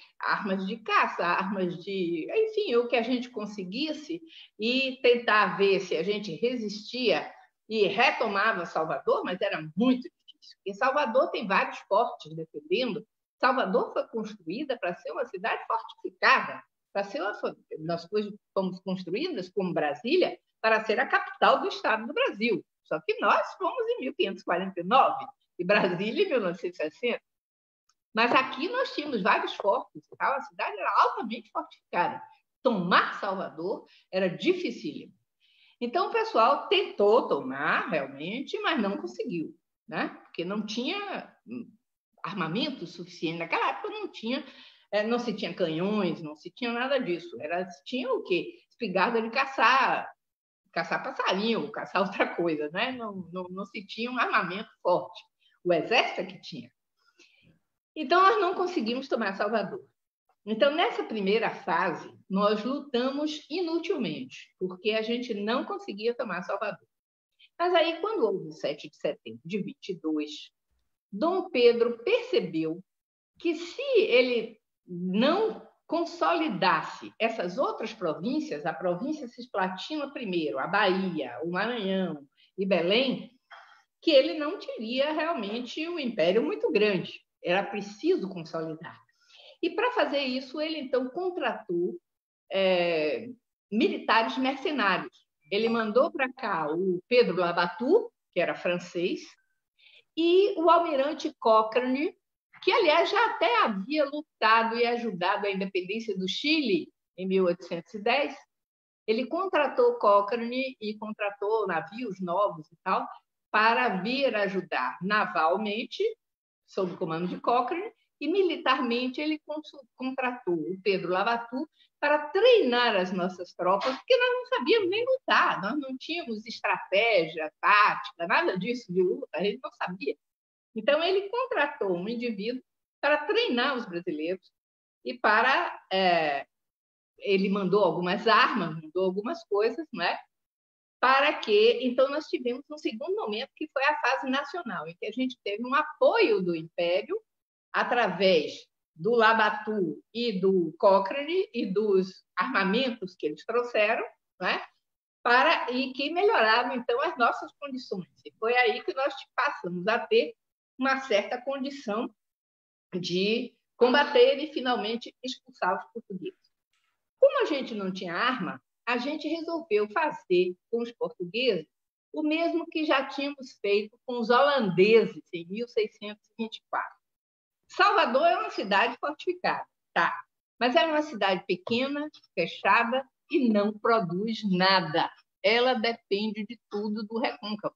caça, enfim, o que a gente conseguisse, e tentar ver se a gente resistia e retomava Salvador, mas era muito difícil, porque Salvador tem vários fortes defendendo. Salvador foi construída para ser uma cidade fortificada, nós fomos construídas, como Brasília, para ser a capital do Estado do Brasil. Só que nós fomos em 1549 e Brasília em 1960. Mas aqui nós tínhamos vários fortes, a cidade era altamente fortificada. Tomar Salvador era dificílimo. Então, o pessoal tentou tomar, realmente, mas não conseguiu, né? Porque não tinha armamento suficiente. Naquela época não se tinha canhões, não se tinha nada disso. Tinha o quê? Espingarda de caçar passarinho, caçar outra coisa, né? Não se tinha um armamento forte. O exército é que tinha. Então, nós não conseguimos tomar Salvador. Então, nessa primeira fase, nós lutamos inutilmente, porque a gente não conseguia tomar Salvador. Mas aí, quando houve o 7 de setembro de 22, Dom Pedro percebeu que, se ele não consolidasse essas outras províncias, a província cisplatina primeiro, a Bahia, o Maranhão e Belém, que ele não teria realmente um império muito grande. Era preciso consolidar. E, para fazer isso, ele, então, contratou militares mercenários. Ele mandou para cá o Pedro Labatut, que era francês, e o almirante Cochrane, que, aliás, já até havia lutado e ajudado a independência do Chile em 1810. Ele contratou Cochrane e contratou navios novos e tal, para vir ajudar navalmente, sob o comando de Cochrane, e militarmente ele contratou o Pedro Labatut para treinar as nossas tropas, porque nós não sabíamos nem lutar, nós não tínhamos estratégia, tática, nada disso de luta, a gente não sabia. Então, ele contratou um indivíduo para treinar os brasileiros e ele mandou algumas armas, mandou algumas coisas, não é? Para que, então, nós tivemos um segundo momento, que foi a fase nacional, em que a gente teve um apoio do Império através do Labatut e do Cochrane e dos armamentos que eles trouxeram, né? E que melhoraram, então, as nossas condições. E foi aí que nós passamos a ter uma certa condição de combater e, finalmente, expulsar os portugueses. Como a gente não tinha arma, a gente resolveu fazer com os portugueses o mesmo que já tínhamos feito com os holandeses em 1624. Salvador é uma cidade fortificada, tá? Mas é uma cidade pequena, fechada e não produz nada. Ela depende de tudo do recôncavo.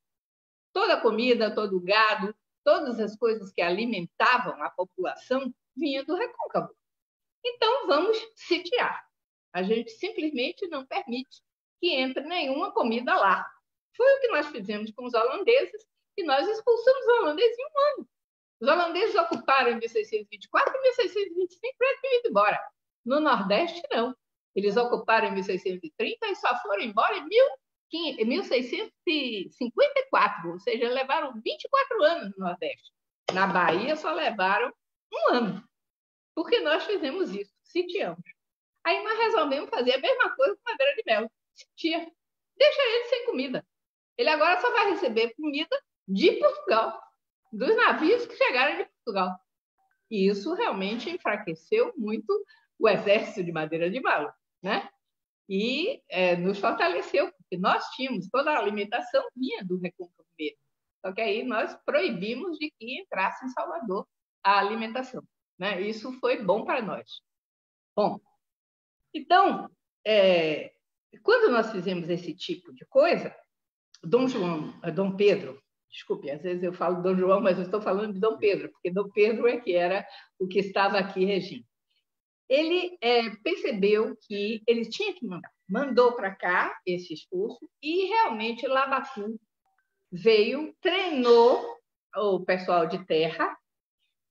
Toda a comida, todo o gado, todas as coisas que alimentavam a população vinham do recôncavo. Então, vamos sitiar. A gente simplesmente não permite que entre nenhuma comida lá. Foi o que nós fizemos com os holandeses, e nós expulsamos os holandeses em um ano. Os holandeses ocuparam em 1624 e 1625 para ter ido embora. No Nordeste, não. Eles ocuparam em 1630 e só foram embora em 1654, ou seja, levaram 24 anos no Nordeste. Na Bahia, só levaram um ano, porque nós fizemos isso, sitiamos. Aí nós resolvemos fazer a mesma coisa com Madeira de Melo. Sitia. Deixa ele sem comida. Ele agora só vai receber comida de Portugal, dos navios que chegaram de Portugal. E isso realmente enfraqueceu muito o exército de Madeira de Melo, né? E nos fortaleceu, porque nós tínhamos toda a alimentação vinha do recôncavo mesmo. Só que aí nós proibimos de que entrasse em Salvador a alimentação. né? Isso foi bom para nós. Bom, então, quando nós fizemos esse tipo de coisa, Dom Pedro, desculpe, às vezes eu falo Dom João, mas eu estou falando de Dom Pedro, porque Dom Pedro é que era o que estava aqui regindo. Ele percebeu que ele tinha que mandar. Mandou para cá esse esforço e realmente Labacu veio, treinou o pessoal de terra,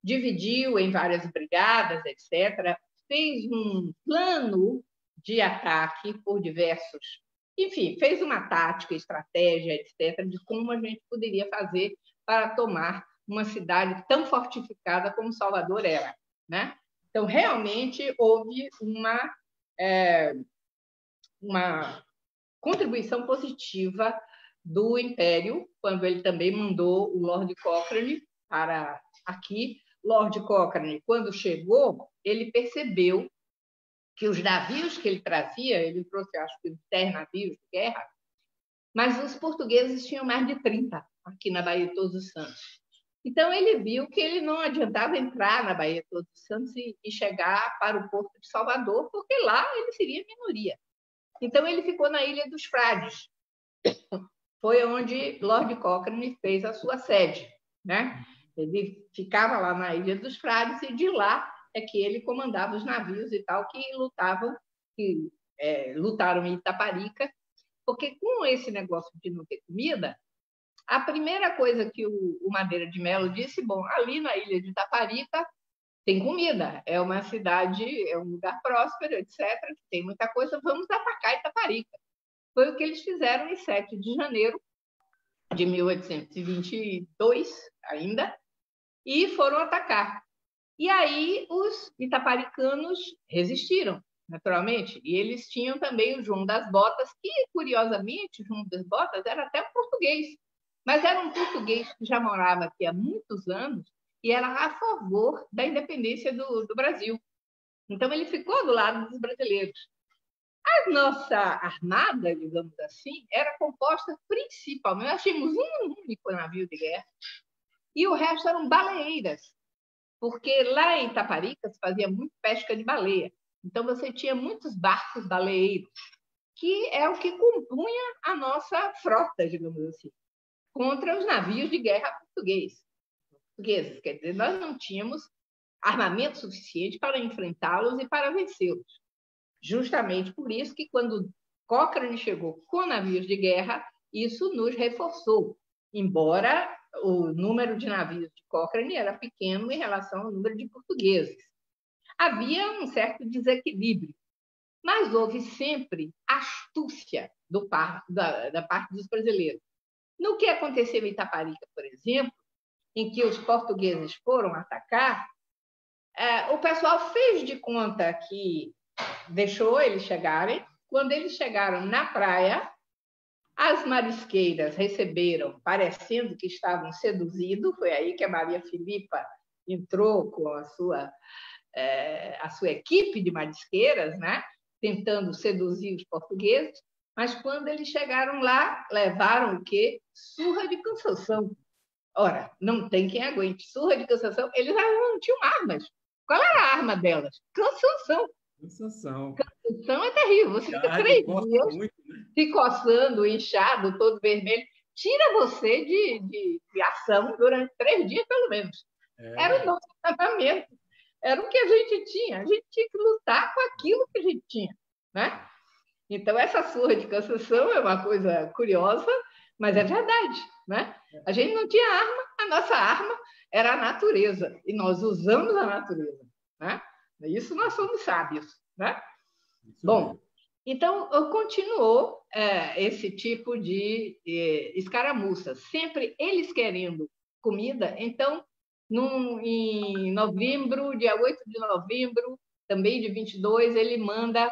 dividiu em várias brigadas, etc., fez um plano de ataque por diversos... Enfim, fez uma tática, estratégia, etc., de como a gente poderia fazer para tomar uma cidade tão fortificada como Salvador era, né? Então, realmente, houve uma contribuição positiva do Império, quando ele também mandou o Lord Cochrane para aqui. Lord Cochrane, quando chegou, ele percebeu que os navios que ele trazia, ele trouxe, acho que, 10 navios de guerra, mas os portugueses tinham mais de 30 aqui na Baía de Todos os Santos. Então, ele viu que ele não adiantava entrar na Baía de Todos os Santos e chegar para o Porto de Salvador, porque lá ele seria minoria. Então, ele ficou na Ilha dos Frades. Foi onde Lord Cochrane fez a sua sede, né? Ele ficava lá na Ilha dos Frades e de lá é que ele comandava os navios e tal que lutaram em Itaparica, porque com esse negócio de não ter comida, a primeira coisa que o Madeira de Melo disse, bom, ali na ilha de Itaparica tem comida, é uma cidade, é um lugar próspero, etc., tem muita coisa, vamos atacar Itaparica. Foi o que eles fizeram em 7 de janeiro de 1822 ainda, e foram atacar. E aí os itaparicanos resistiram, naturalmente, e eles tinham também o João das Botas, que, curiosamente, o João das Botas era até um português, mas era um português que já morava aqui há muitos anos e era a favor da independência do Brasil. Então, ele ficou do lado dos brasileiros. A nossa armada, digamos assim, era composta principalmente... Nós tínhamos um único navio de guerra e o resto eram baleeiras, porque lá em Itaparica se fazia muito pesca de baleia. Então, você tinha muitos barcos baleeiros, que é o que compunha a nossa frota, digamos assim, contra os navios de guerra portugueses. Quer dizer, nós não tínhamos armamento suficiente para enfrentá-los e para vencê-los. Justamente por isso que, quando Cochrane chegou com navios de guerra, isso nos reforçou, embora o número de navios de Cochrane era pequeno em relação ao número de portugueses. Havia um certo desequilíbrio, mas houve sempre astúcia da parte dos brasileiros. No que aconteceu em Itaparica, por exemplo, em que os portugueses foram atacar, o pessoal fez de conta que deixou eles chegarem. Quando eles chegaram na praia, as marisqueiras receberam, parecendo que estavam seduzidos. Foi aí que a Maria Filipa entrou com a sua equipe de marisqueiras, né? Tentando seduzir os portugueses. Mas quando eles chegaram lá, levaram o quê? Surra de cansação. Ora, não tem quem aguente. Surra de cansação. Eles não tinham armas. Qual era a arma delas? Cansação. Cansação é terrível. Você fica 3 dias se coçando, inchado, todo vermelho. Tira você de ação durante 3 dias, pelo menos. Era o nosso tratamento. Era o que a gente tinha. A gente tinha que lutar com aquilo que a gente tinha, né? Então, essa surra de cansação é uma coisa curiosa, mas é verdade, né? A gente não tinha arma, a nossa arma era a natureza, e nós usamos a natureza, né? Isso nós somos sábios, né? Bom, então continuou esse tipo de escaramuça, sempre eles querendo comida. Então, em novembro, dia 8 de novembro, também de 22, ele manda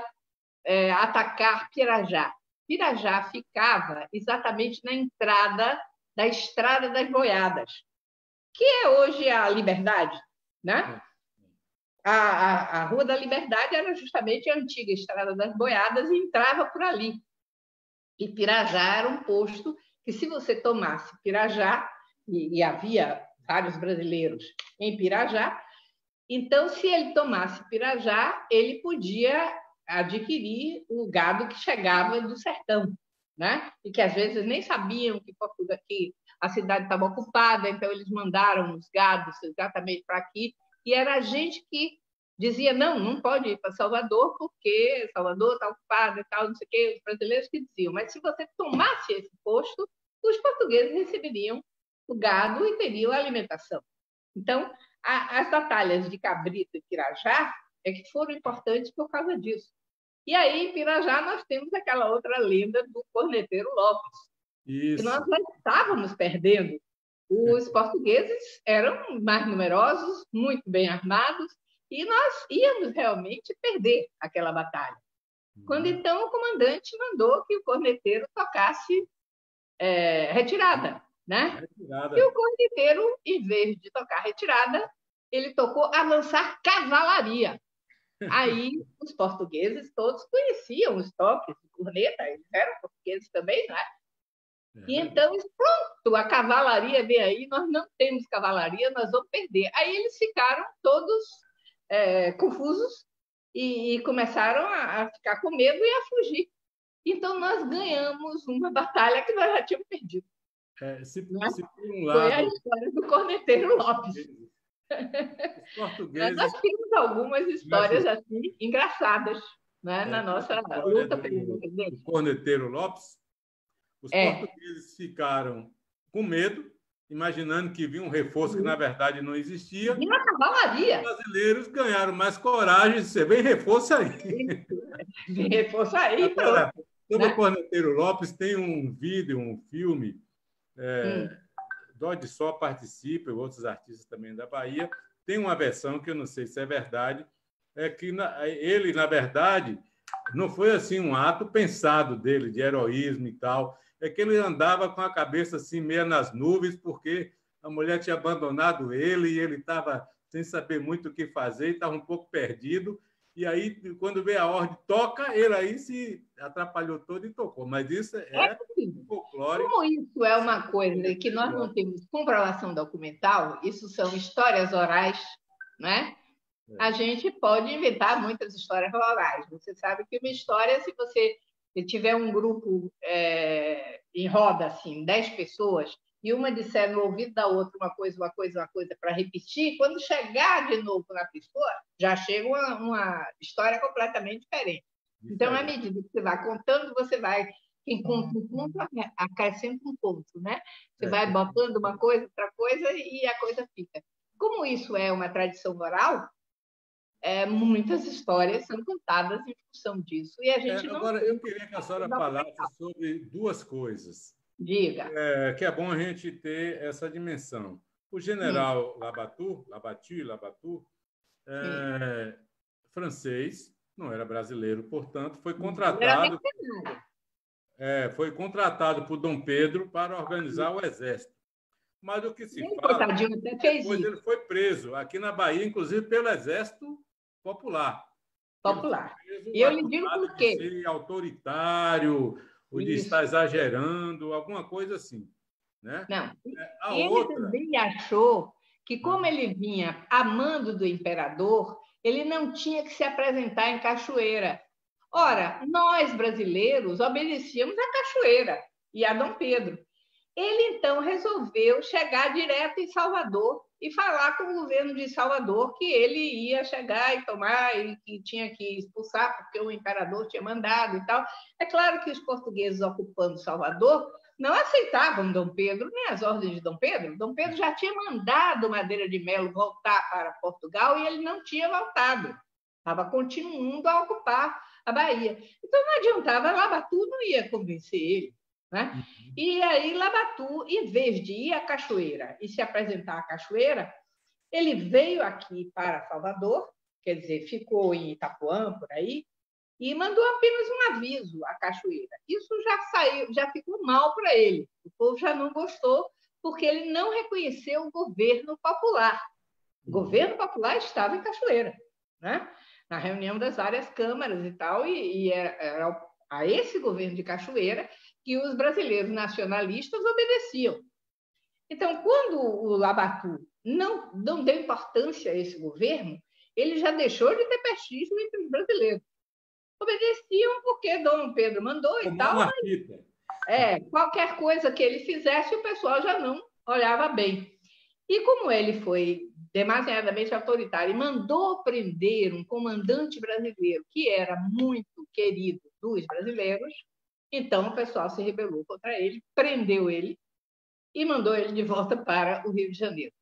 atacar Pirajá. Pirajá ficava exatamente na entrada da Estrada das Boiadas, que é hoje a Liberdade, né? A Rua da Liberdade era justamente a antiga Estrada das Boiadas e entrava por ali. E Pirajá era um posto que, se você tomasse Pirajá, e havia vários brasileiros em Pirajá, Então, se ele tomasse Pirajá, ele podia adquirir o gado que chegava do sertão, né? E que às vezes nem sabiam que Portugal, que a cidade estava ocupada, então eles mandaram os gados exatamente para aqui. E era a gente que dizia, não pode ir para Salvador, porque Salvador está ocupada e tal, não sei o quê, os brasileiros que diziam. Mas se você tomasse esse posto, os portugueses receberiam o gado e teriam alimentação. Então, as batalhas de Cabrito e Pirajá é que foram importantes por causa disso. E aí, em Pirajá, nós temos aquela outra lenda do corneteiro Lopes, que nós já estávamos perdendo. Os portugueses eram mais numerosos, muito bem armados, e nós íamos realmente perder aquela batalha. Quando, então, o comandante mandou que o corneteiro tocasse retirada, né? Retirada. E o corneteiro, em vez de tocar retirada, ele tocou avançar cavalaria. Aí, os portugueses todos conheciam os toques de corneta, eles eram portugueses também, né? E então, pronto, a cavalaria vem aí, nós não temos cavalaria, nós vamos perder. Aí eles ficaram todos confusos e começaram a ficar com medo e a fugir. Então, nós ganhamos uma batalha que nós já tínhamos perdido. Se por um lado... Foi a história do corneteiro Lopes. Os portugueses... Nós tínhamos algumas histórias assim, engraçadas, né, na nossa luta pela independência. O corneteiro Lopes, os portugueses ficaram com medo, imaginando que vinha um reforço que, na verdade, não existia. E na cavalaria. Os brasileiros ganharam mais coragem de dizer, vem reforço aí. Vem reforço aí. Agora, sobre o corneteiro Lopes, tem um vídeo, um filme, Dodge Só participa, outros artistas também da Bahia, tem uma versão que eu não sei se é verdade, é que ele, na verdade, não foi assim um ato pensado dele, de heroísmo e tal, é que ele andava com a cabeça assim meio nas nuvens, porque a mulher tinha abandonado ele e ele estava sem saber muito o que fazer, estava um pouco perdido, e aí, quando veio a ordem, toca, ele aí se atrapalhou todo e tocou. Mas isso folclore. Como isso é uma coisa que nós não temos comprovação documental, isso são histórias orais, né? A gente pode inventar muitas histórias orais. Você sabe que uma história, se você tiver um grupo em roda, assim, 10 pessoas, e uma disser no ouvido da outra uma coisa para repetir, quando chegar de novo na pessoa, já chega uma história completamente diferente. Então, à medida que você vai contando, você vai encontra um ponto, acrescenta um ponto, né? Você vai botando uma coisa, outra coisa, e a coisa fica. Como isso é uma tradição oral, muitas histórias são contadas em função disso. E a gente não... Agora, eu queria que a senhora falasse sobre duas coisas. Diga. Que é bom a gente ter essa dimensão. O general Labatut, francês, não era brasileiro, portanto, foi contratado por Dom Pedro para organizar o exército. Mas o que se fala, depois ele foi preso aqui na Bahia, inclusive pelo Exército Popular. E eu lhe digo por quê. De ser autoritário, ou de estar exagerando, alguma coisa assim. Né? Não. Ele também achou que, como ele vinha amando do imperador, ele não tinha que se apresentar em Cachoeira. Ora, nós, brasileiros, obedecíamos a Cachoeira e a Dom Pedro. Ele, então, resolveu chegar direto em Salvador e falar com o governo de Salvador que ele ia chegar e tomar e que tinha que expulsar porque o imperador tinha mandado e tal. É claro que os portugueses ocupando Salvador não aceitavam Dom Pedro nem as ordens de Dom Pedro. Dom Pedro já tinha mandado Madeira de Melo voltar para Portugal e ele não tinha voltado. Estava continuando a ocupar a Bahia. Então, não adiantava, Labatut não ia convencer ele. Né? E aí, Labatut, em vez de ir à Cachoeira e se apresentar à Cachoeira, ele veio aqui para Salvador, quer dizer, ficou em Itapuã, por aí, e mandou apenas um aviso à Cachoeira. Isso já ficou mal para ele. O povo já não gostou, porque ele não reconheceu o governo popular. O governo popular estava em Cachoeira, né? Na reunião das várias câmaras e tal, e era a esse governo de Cachoeira que os brasileiros nacionalistas obedeciam. Então, quando o Labatut não deu importância a esse governo, ele já deixou de ter prestígio entre os brasileiros. Obedeciam porque Dom Pedro mandou e tal, mas qualquer coisa que ele fizesse, o pessoal já não olhava bem. E como ele foi demasiadamente autoritário e mandou prender um comandante brasileiro que era muito querido dos brasileiros, então o pessoal se rebelou contra ele, prendeu ele e mandou ele de volta para o Rio de Janeiro.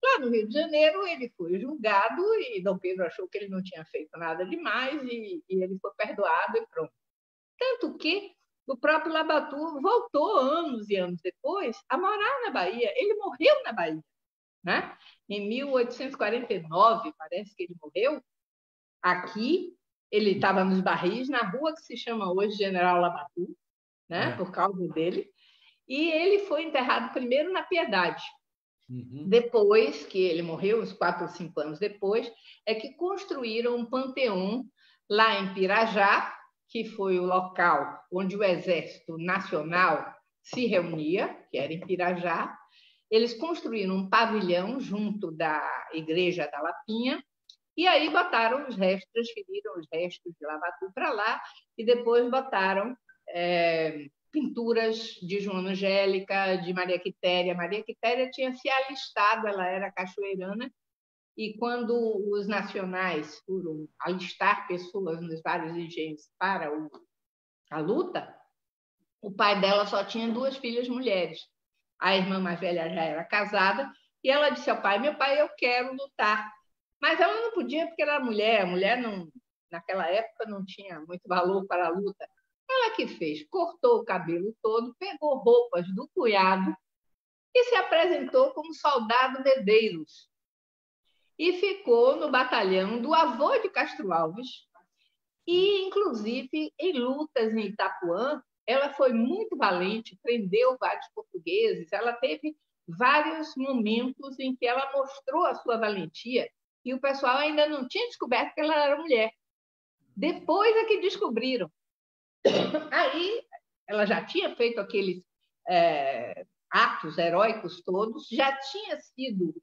Lá no Rio de Janeiro, ele foi julgado e Dom Pedro achou que ele não tinha feito nada demais e ele foi perdoado e pronto. Tanto que o próprio Lavatur voltou anos e anos depois a morar na Bahia. Ele morreu na Bahia, né? Em 1849, parece que ele morreu. Aqui, ele estava nos Barris, na rua que se chama hoje General Lavatur, né? Por causa dele. E ele foi enterrado primeiro na Piedade. Depois que ele morreu, uns 4 ou 5 anos depois, é que construíram um panteão lá em Pirajá, que foi o local onde o Exército Nacional se reunia, que era em Pirajá. Eles construíram um pavilhão junto da Igreja da Lapinha, e aí botaram os restos, transferiram os restos de Lavatur para lá, e depois botaram pinturas de Joana Angélica, de Maria Quitéria. Maria Quitéria tinha se alistado, ela era cachoeirana, e quando os nacionais foram alistar pessoas nos vários engenhos para a luta, o pai dela só tinha 2 filhas mulheres. A irmã mais velha já era casada, e ela disse ao pai: meu pai, eu quero lutar. Mas ela não podia porque era mulher. A mulher, não, naquela época, não tinha muito valor para a luta. Ela que fez? Cortou o cabelo todo, pegou roupas do cunhado e se apresentou como soldado Medeiros. E ficou no batalhão do avô de Castro Alves. E, inclusive, em lutas em Itapuã, ela foi muito valente, prendeu vários portugueses. Ela teve vários momentos em que ela mostrou a sua valentia e o pessoal ainda não tinha descoberto que ela era mulher. Depois é que descobriram. Aí ela já tinha feito aqueles atos heróicos todos, já tinha sido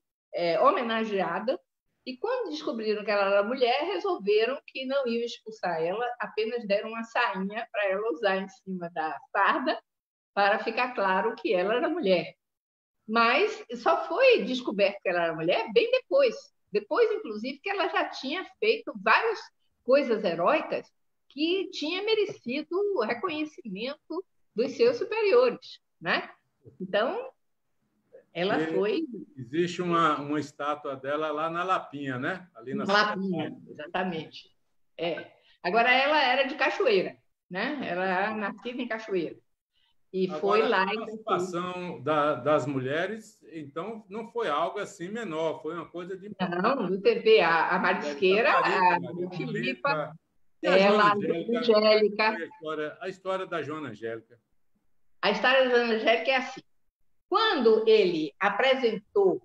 homenageada, e quando descobriram que ela era mulher, resolveram que não iam expulsar ela, apenas deram uma sainha para ela usar em cima da farda, para ficar claro que ela era mulher. Mas só foi descoberto que ela era mulher bem depois, inclusive, que ela já tinha feito várias coisas heróicas que tinha merecido o reconhecimento dos seus superiores, né? Então, ela foi... Existe uma estátua dela lá na Lapinha, né? Ali na Lapinha, exatamente. Agora, ela era de Cachoeira, né? Ela era nascida em Cachoeira. E agora, foi lá... A emancipação das mulheres, então, não foi algo assim menor, foi uma coisa de... Não, do TV, a Marisqueira, a Filipa, ela, a Angélica. A história da Joana Angélica. A história da Joana Angélica é assim. Quando ele apresentou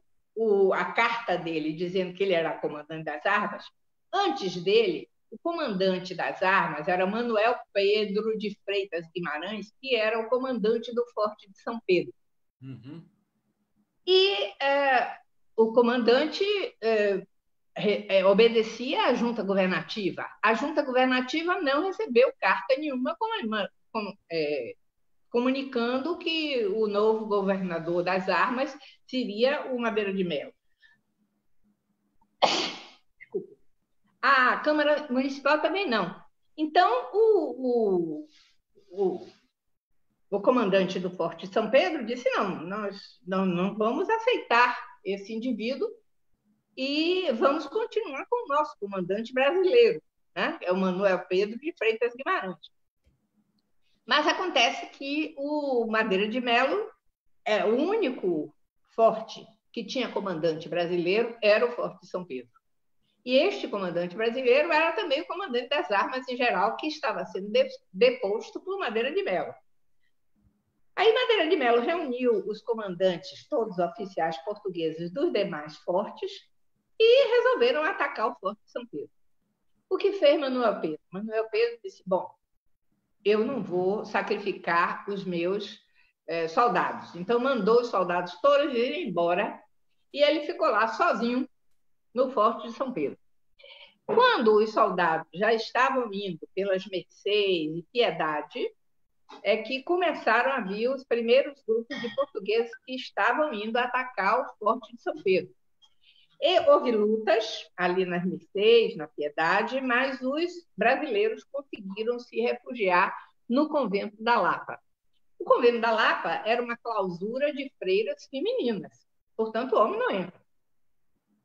a carta dele dizendo que ele era comandante das armas, antes dele, o comandante das armas era Manuel Pedro de Freitas Guimarães, que era o comandante do Forte de São Pedro. E o comandante obedecia à junta governativa. A junta governativa não recebeu carta nenhuma comunicando que o novo governador das armas seria o Madeira de Melo. Desculpa. A Câmara Municipal também não. Então, o comandante do Forte de São Pedro disse: não, nós não vamos aceitar esse indivíduo e vamos continuar com o nosso comandante brasileiro, né? É o Manuel Pedro de Freitas Guimarães. Mas acontece que o Madeira de Melo é o único forte que tinha comandante brasileiro, era o Forte de São Pedro. E este comandante brasileiro era também o comandante das armas em geral, que estava sendo deposto por Madeira de Melo. Aí Madeira de Melo reuniu os comandantes, todos oficiais portugueses dos demais fortes, e resolveram atacar o Forte de São Pedro. O que fez Manuel Pedro? Manuel Pedro disse: bom, eu não vou sacrificar os meus soldados. Então, mandou os soldados todos irem embora e ele ficou lá sozinho no Forte de São Pedro. Quando os soldados já estavam indo pelas Mercês e Piedade, é que começaram a vir os primeiros grupos de portugueses que estavam indo atacar o Forte de São Pedro. E houve lutas ali nas Mercês, na Piedade, mas os brasileiros conseguiram se refugiar no Convento da Lapa. O Convento da Lapa era uma clausura de freiras femininas, portanto, o homem não entra.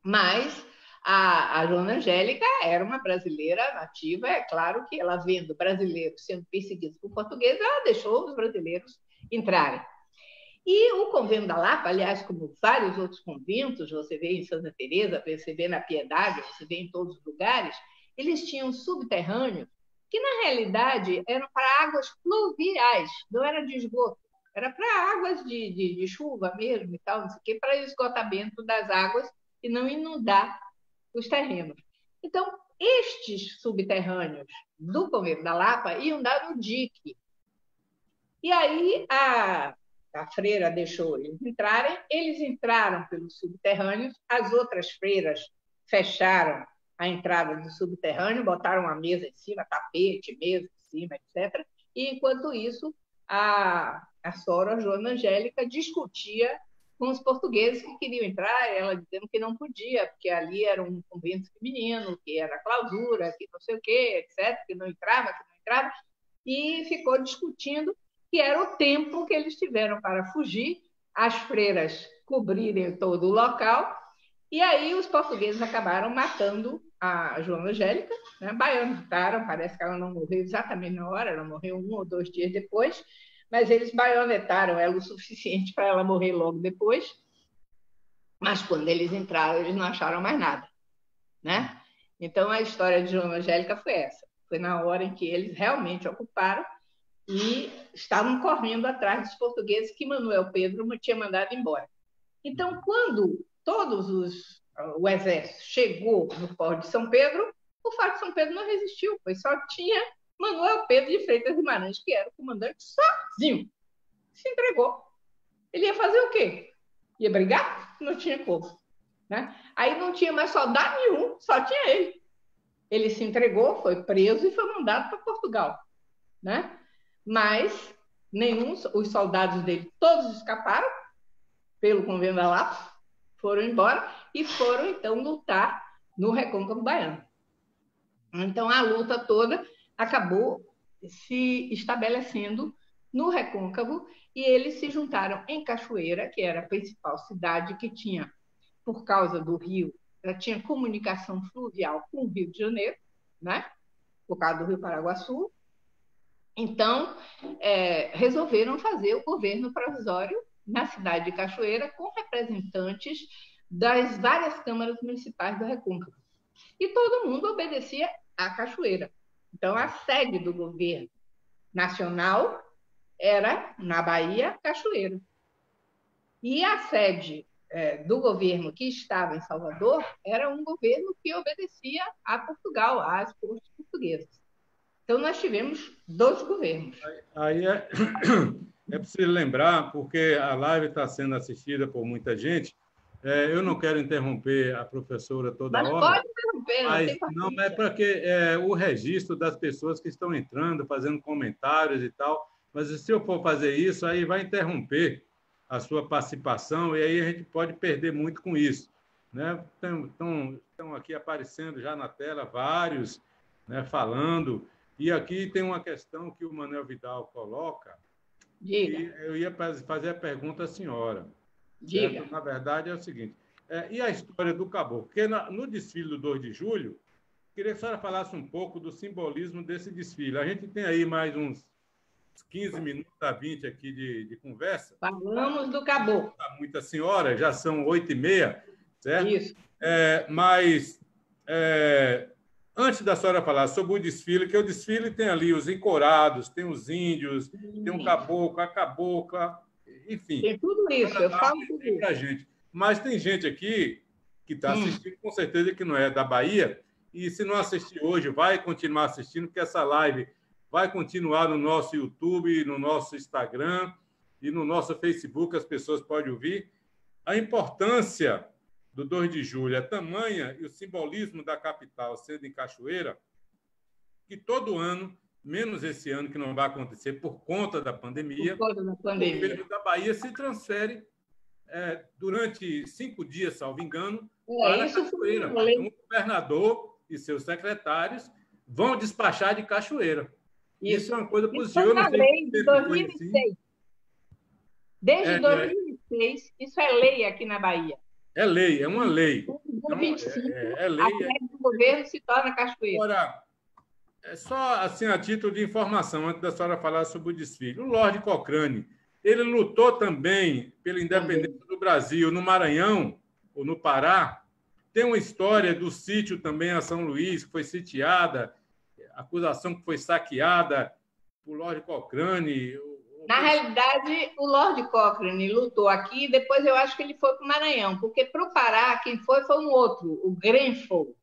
Mas a Joana Angélica era uma brasileira nativa, é claro que ela, vendo brasileiros sendo perseguidos por portugueses, ela deixou os brasileiros entrarem. E o Convento da Lapa, aliás, como vários outros conventos, você vê em Santa Teresa, você vê na Piedade, você vê em todos os lugares, eles tinham subterrâneos que, na realidade, eram para águas pluviais, não era de esgoto, era para águas de chuva mesmo e tal, não sei o quê, para esgotamento das águas e não inundar os terrenos. Então, estes subterrâneos do Convento da Lapa iam dar no dique. E aí a freira deixou eles entrarem, eles entraram pelos subterrâneos, as outras freiras fecharam a entrada do subterrâneo, botaram uma mesa em cima, tapete, mesa em cima, etc. E, enquanto isso, a Sora Joana Angélica discutia com os portugueses que queriam entrar, ela dizendo que não podia, porque ali era um convento feminino, que era clausura, que não sei o quê, etc., que não entrava, e ficou discutindo que era o tempo que eles tiveram para fugir, as freiras cobrirem todo o local, e aí os portugueses acabaram matando a Joana Angélica, né? Baionetaram, parece que ela não morreu exatamente na hora, ela morreu 1 ou 2 dias depois, mas eles baionetaram ela o suficiente para ela morrer logo depois, mas quando eles entraram, eles não acharam mais nada, né? Então, a história de Joana Angélica foi essa. Foi na hora em que eles realmente ocuparam e estavam correndo atrás dos portugueses que Manuel Pedro tinha mandado embora. Então, quando o exército chegou no Forte de São Pedro, o Forte de São Pedro não resistiu, pois só tinha Manuel Pedro de Freitas Guimarães, que era o comandante, sozinho. Se entregou. Ele ia fazer o quê? Ia brigar? Não tinha como. Né? Aí não tinha mais soldado nenhum, só tinha ele. Ele se entregou, foi preso e foi mandado para Portugal. Né? Mas os soldados dele, todos escaparam pelo Convento da Lapa, foram embora e foram, então, lutar no Recôncavo Baiano. Então, a luta toda acabou se estabelecendo no Recôncavo e eles se juntaram em Cachoeira, que era a principal cidade que tinha, por causa do rio, ela tinha comunicação fluvial com o Rio de Janeiro, né? Por causa do Rio Paraguaçu. Então, resolveram fazer o governo provisório na cidade de Cachoeira com representantes das várias câmaras municipais do Recôncavo. E todo mundo obedecia à Cachoeira. Então, a sede do governo nacional era, na Bahia, Cachoeira. E a sede do governo que estava em Salvador era um governo que obedecia a Portugal, às cortes portuguesas. Então, nós tivemos 2 governos. Aí é preciso lembrar, porque a live está sendo assistida por muita gente, eu não quero interromper a professora toda hora. Mas pode interromper, não é porque o registro das pessoas que estão entrando, fazendo comentários e tal, mas se eu for fazer isso, aí vai interromper a sua participação e aí a gente pode perder muito com isso. Né? Estão aqui aparecendo já na tela vários, né, falando. E aqui tem uma questão que o Manuel Vidal coloca. Diga. E eu ia fazer a pergunta à senhora. Diga. Certo? Na verdade, é o seguinte. E a história do caboclo? Porque no desfile do 2 de julho, queria que a senhora falasse um pouco do simbolismo desse desfile. A gente tem aí mais uns 15 minutos a 20 aqui de conversa. Falamos do caboclo. Muita senhora, já são 8h30, certo? Isso. Mas... antes da senhora falar sobre o desfile, que o desfile tem ali os encorados, tem os índios, tem um caboclo, a cabocla, enfim. Tem tudo isso, eu falo tudo isso. Pra gente. Mas tem gente aqui que está assistindo, com certeza que não é da Bahia, e se não assistir hoje, vai continuar assistindo, porque essa live vai continuar no nosso YouTube, no nosso Instagram e no nosso Facebook, as pessoas podem ouvir. A importância do 2 de julho é tamanha e o simbolismo da capital sendo em Cachoeira, que todo ano, menos esse ano que não vai acontecer por conta da pandemia, o governo da Bahia se transfere durante 5 dias, salvo engano, para Cachoeira. Então, o governador e seus secretários vão despachar de Cachoeira. Isso é uma coisa positiva. Eu não sei lei de 2006. Desde 2006, isso é lei aqui na Bahia. É lei, é uma lei. Então, 25, é lei. A sede do governo se torna Cachoeira. Agora, só assim, a título de informação, antes da senhora falar sobre o desfile, o Lord Cochrane, ele lutou também pela independência do Brasil no Maranhão, ou no Pará. Tem uma história do sítio também a São Luís, que foi sitiada, acusação que foi saqueada por Lord Cochrane. Na realidade, o Lord Cochrane lutou aqui, depois eu acho que ele foi para o Maranhão, porque para o Pará, quem foi um outro, o Grenfell.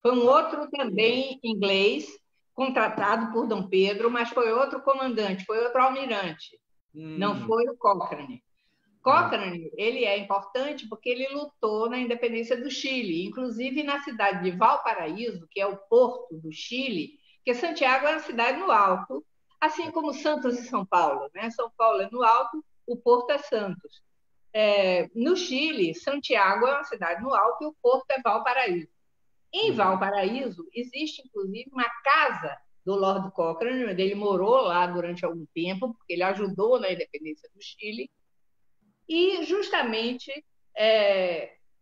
Foi um outro também inglês, contratado por Dom Pedro, mas foi outro comandante, foi outro almirante. Não foi o Cochrane. Cochrane, ele é importante porque ele lutou na independência do Chile, inclusive na cidade de Valparaíso, que é o porto do Chile, que Santiago é uma cidade no alto, assim como Santos e São Paulo, né? São Paulo é no alto, o porto é Santos. No Chile, Santiago é uma cidade no alto e o porto é Valparaíso. Em Valparaíso, existe, inclusive, uma casa do Lord Cochrane, onde ele morou lá durante algum tempo, porque ele ajudou na independência do Chile. E, justamente,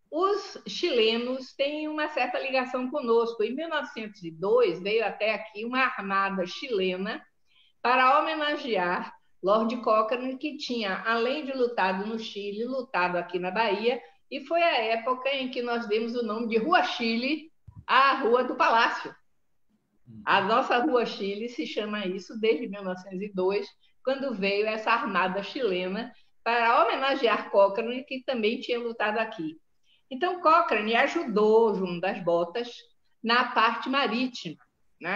os chilenos têm uma certa ligação conosco. Em 1902, veio até aqui uma armada chilena para homenagear Lord Cochrane, que tinha, além de lutado no Chile, lutado aqui na Bahia, e foi a época em que nós demos o nome de Rua Chile à Rua do Palácio. A nossa Rua Chile se chama isso desde 1902, quando veio essa armada chilena para homenagear Cochrane, que também tinha lutado aqui. Então, Cochrane ajudou, João das Botas, na parte marítima, né?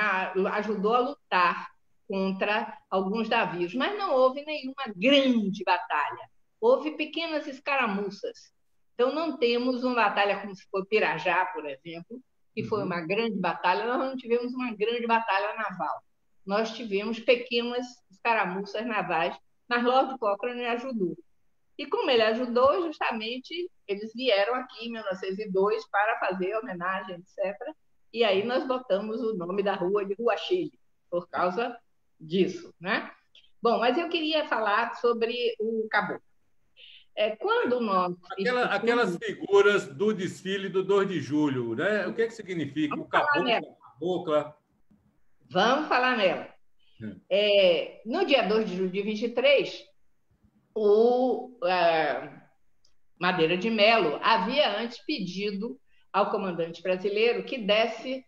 Ajudou a lutar contra alguns navios, mas não houve nenhuma grande batalha. Houve pequenas escaramuças. Então, não temos uma batalha como se foi Pirajá, por exemplo, que foi uma grande batalha. Nós não tivemos uma grande batalha naval. Nós tivemos pequenas escaramuças navais, mas Lord Cochrane ajudou. E como ele ajudou, justamente, eles vieram aqui em 1902 para fazer homenagem, etc. E aí nós botamos o nome da rua de Rua Chile, por causa disso, né? Bom, mas eu queria falar sobre o caboclo. Quando nós... Aquelas figuras do desfile do 2 de julho, né? O que significa? O caboclo, a cabocla? Vamos falar nela. No dia 2 de julho de 23, o Madeira de Mello havia antes pedido ao comandante brasileiro que desse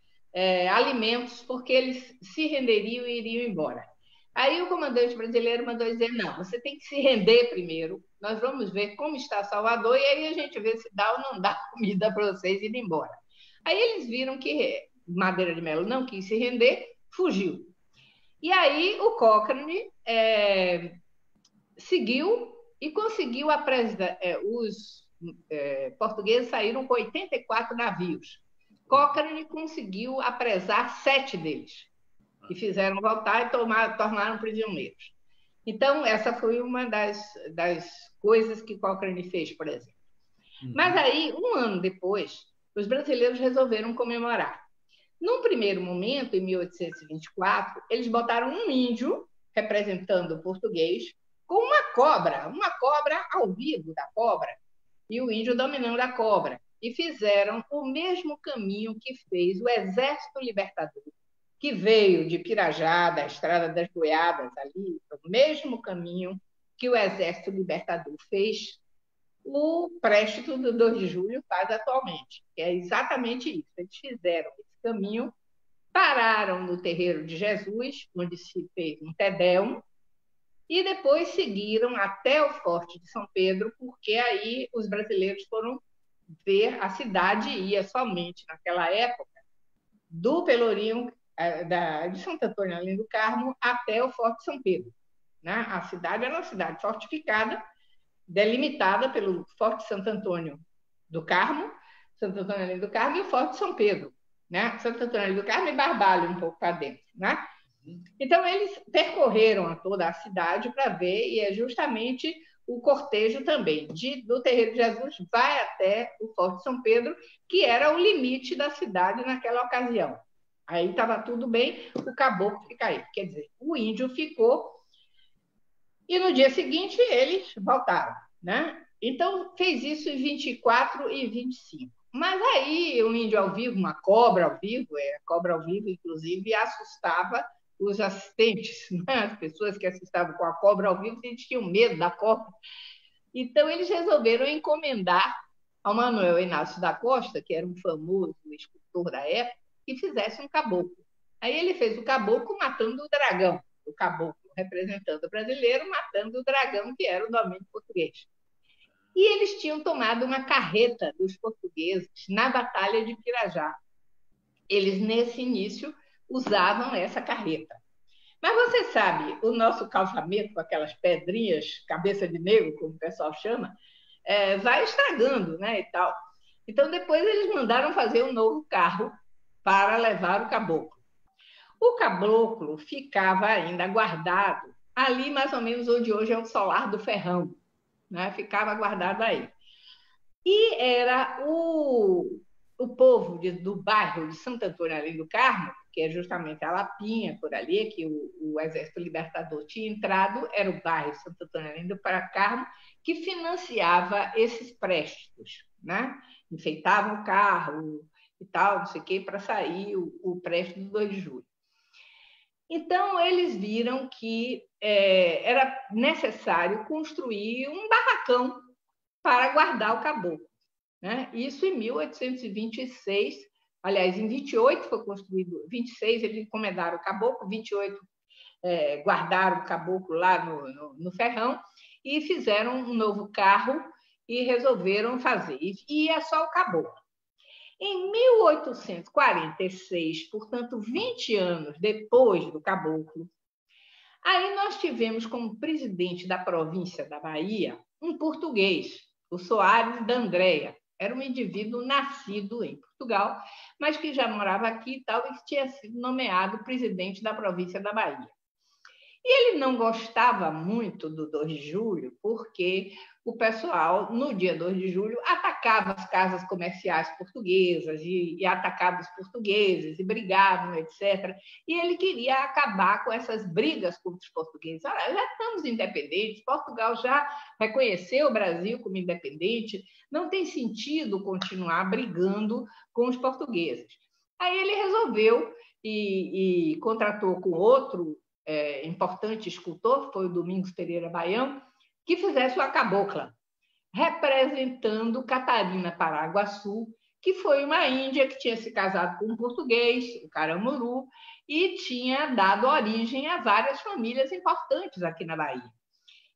alimentos, porque eles se renderiam e iriam embora. Aí o comandante brasileiro mandou dizer, não, você tem que se render primeiro, nós vamos ver como está Salvador e aí a gente vê se dá ou não dá comida para vocês irem embora. Aí eles viram que Madeira de Mello não quis se render, fugiu. E aí o Cochrane seguiu e conseguiu os portugueses saíram com 84 navios. Cochrane conseguiu apresar 7 deles, que fizeram voltar e tornaram prisioneiros. Então, essa foi uma das coisas que Cochrane fez, por exemplo. Mas aí, um ano depois, os brasileiros resolveram comemorar. Num primeiro momento, em 1824, eles botaram um índio, representando o português, com uma cobra ao vivo da cobra, e o índio dominando a cobra. E fizeram o mesmo caminho que fez o Exército Libertador, que veio de Pirajá, da Estrada das Goiabas, ali, o mesmo caminho que o Exército Libertador fez, o Préstito do 2 de julho faz atualmente, que é exatamente isso. Eles fizeram esse caminho, pararam no Terreiro de Jesus, onde se fez um Tedeum, e depois seguiram até o Forte de São Pedro, porque aí os brasileiros foram ver a cidade, ia somente naquela época, do Pelourinho, de Santo Antônio Além do Carmo, até o Forte de São Pedro. Né? A cidade era uma cidade fortificada, delimitada pelo Forte Santo Antônio do Carmo, Santo Antônio do Carmo e o Forte São Pedro, né? Santo Antônio do Carmo e Barbalho, um pouco para dentro, né? Então, eles percorreram toda a cidade para ver, e é justamente o cortejo também do Terreiro de Jesus vai até o Forte São Pedro, que era o limite da cidade naquela ocasião. Aí estava tudo bem, o caboclo fica aí. Quer dizer, o índio ficou e no dia seguinte eles voltaram, né? Então, fez isso em 24 e 25. Mas aí, o índio ao vivo, uma cobra ao vivo, a cobra ao vivo, inclusive, assustava os assistentes, né? As pessoas que assistavam com a cobra ao vivo, eles tinham medo da cobra. Então, eles resolveram encomendar ao Manuel Inácio da Costa, que era um famoso escultor da época, que fizesse um caboclo. Aí ele fez o caboclo matando o dragão, o caboclo representando o brasileiro, matando o dragão, que era o domínio português. E eles tinham tomado uma carreta dos portugueses na Batalha de Pirajá. Eles, nesse início, usavam essa carreta. Mas você sabe, o nosso calçamento, com aquelas pedrinhas, cabeça de negro, como o pessoal chama, vai estragando, né, e tal. Então, depois eles mandaram fazer um novo carro para levar o caboclo. O caboclo ficava ainda guardado ali, mais ou menos onde hoje é o Solar do Ferrão, né? Ficava guardado aí. E era o povo do bairro de Santo Antônio Além do Carmo, que é justamente a Lapinha, por ali, que o Exército Libertador tinha entrado, era o bairro Santo Antônio Além do Carmo, que financiava esses préstimos, né? Enfeitavam o carro e tal, não sei o quê, para sair o préstimo do 2 de julho. Então, eles viram que era necessário construir um barracão para guardar o caboclo, né? Isso em 1826, aliás, em 28 foi construído, 26 eles encomendaram o caboclo, 28 guardaram o caboclo lá no Ferrão e fizeram um novo carro e resolveram fazer. E é só o caboclo. Em 1846, portanto, 20 anos depois do caboclo, aí nós tivemos como presidente da província da Bahia um português, o Soares da Andréa. Era um indivíduo nascido em Portugal, mas que já morava aqui e tal, e que tinha sido nomeado presidente da província da Bahia. E ele não gostava muito do 2 de julho, porque o pessoal, no dia 2 de julho, atacava as casas comerciais portuguesas e atacava os portugueses e brigavam, etc. E ele queria acabar com essas brigas contra os portugueses. Olha, já estamos independentes, Portugal já reconheceu o Brasil como independente, não tem sentido continuar brigando com os portugueses. Aí ele resolveu e contratou com outro importante escultor, foi o Domingos Pereira Baião, que fizesse uma cabocla, representando Catarina Paraguaçu, que foi uma índia que tinha se casado com um português, o Caramuru, e tinha dado origem a várias famílias importantes aqui na Bahia.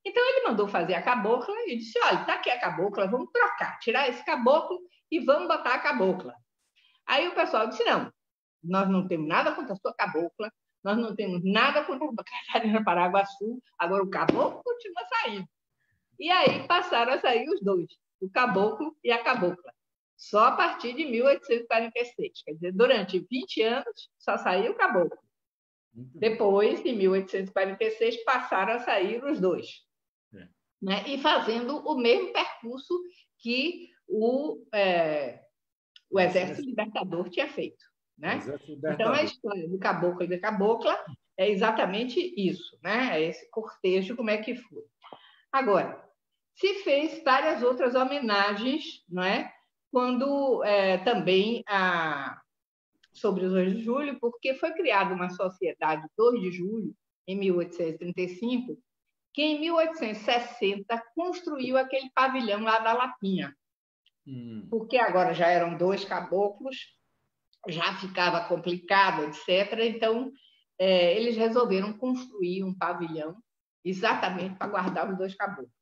Então, ele mandou fazer a cabocla e disse, olha, está aqui a cabocla, vamos trocar, tirar esse caboclo e vamos botar a cabocla. Aí o pessoal disse, não, nós não temos nada contra a sua cabocla, nós não temos nada contra a Catarina Paraguaçu, agora o caboclo continua saindo. E aí passaram a sair os dois, o caboclo e a cabocla, só a partir de 1846. Quer dizer, durante 20 anos só saiu o caboclo. Depois, em 1846, passaram a sair os dois. Né? E fazendo o mesmo percurso que o Exército Libertador tinha feito. Né? Então, a história do caboclo e da cabocla é exatamente isso, né? Esse cortejo, como é que foi. Agora, se fez várias outras homenagens, não é? Quando também sobre os 2 de julho, porque foi criada uma sociedade 2 de julho, em 1835, que em 1860 construiu aquele pavilhão lá da Lapinha. Porque agora já eram 2 caboclos, já ficava complicado, etc. Então, eles resolveram construir um pavilhão exatamente para guardar os 2 caboclos.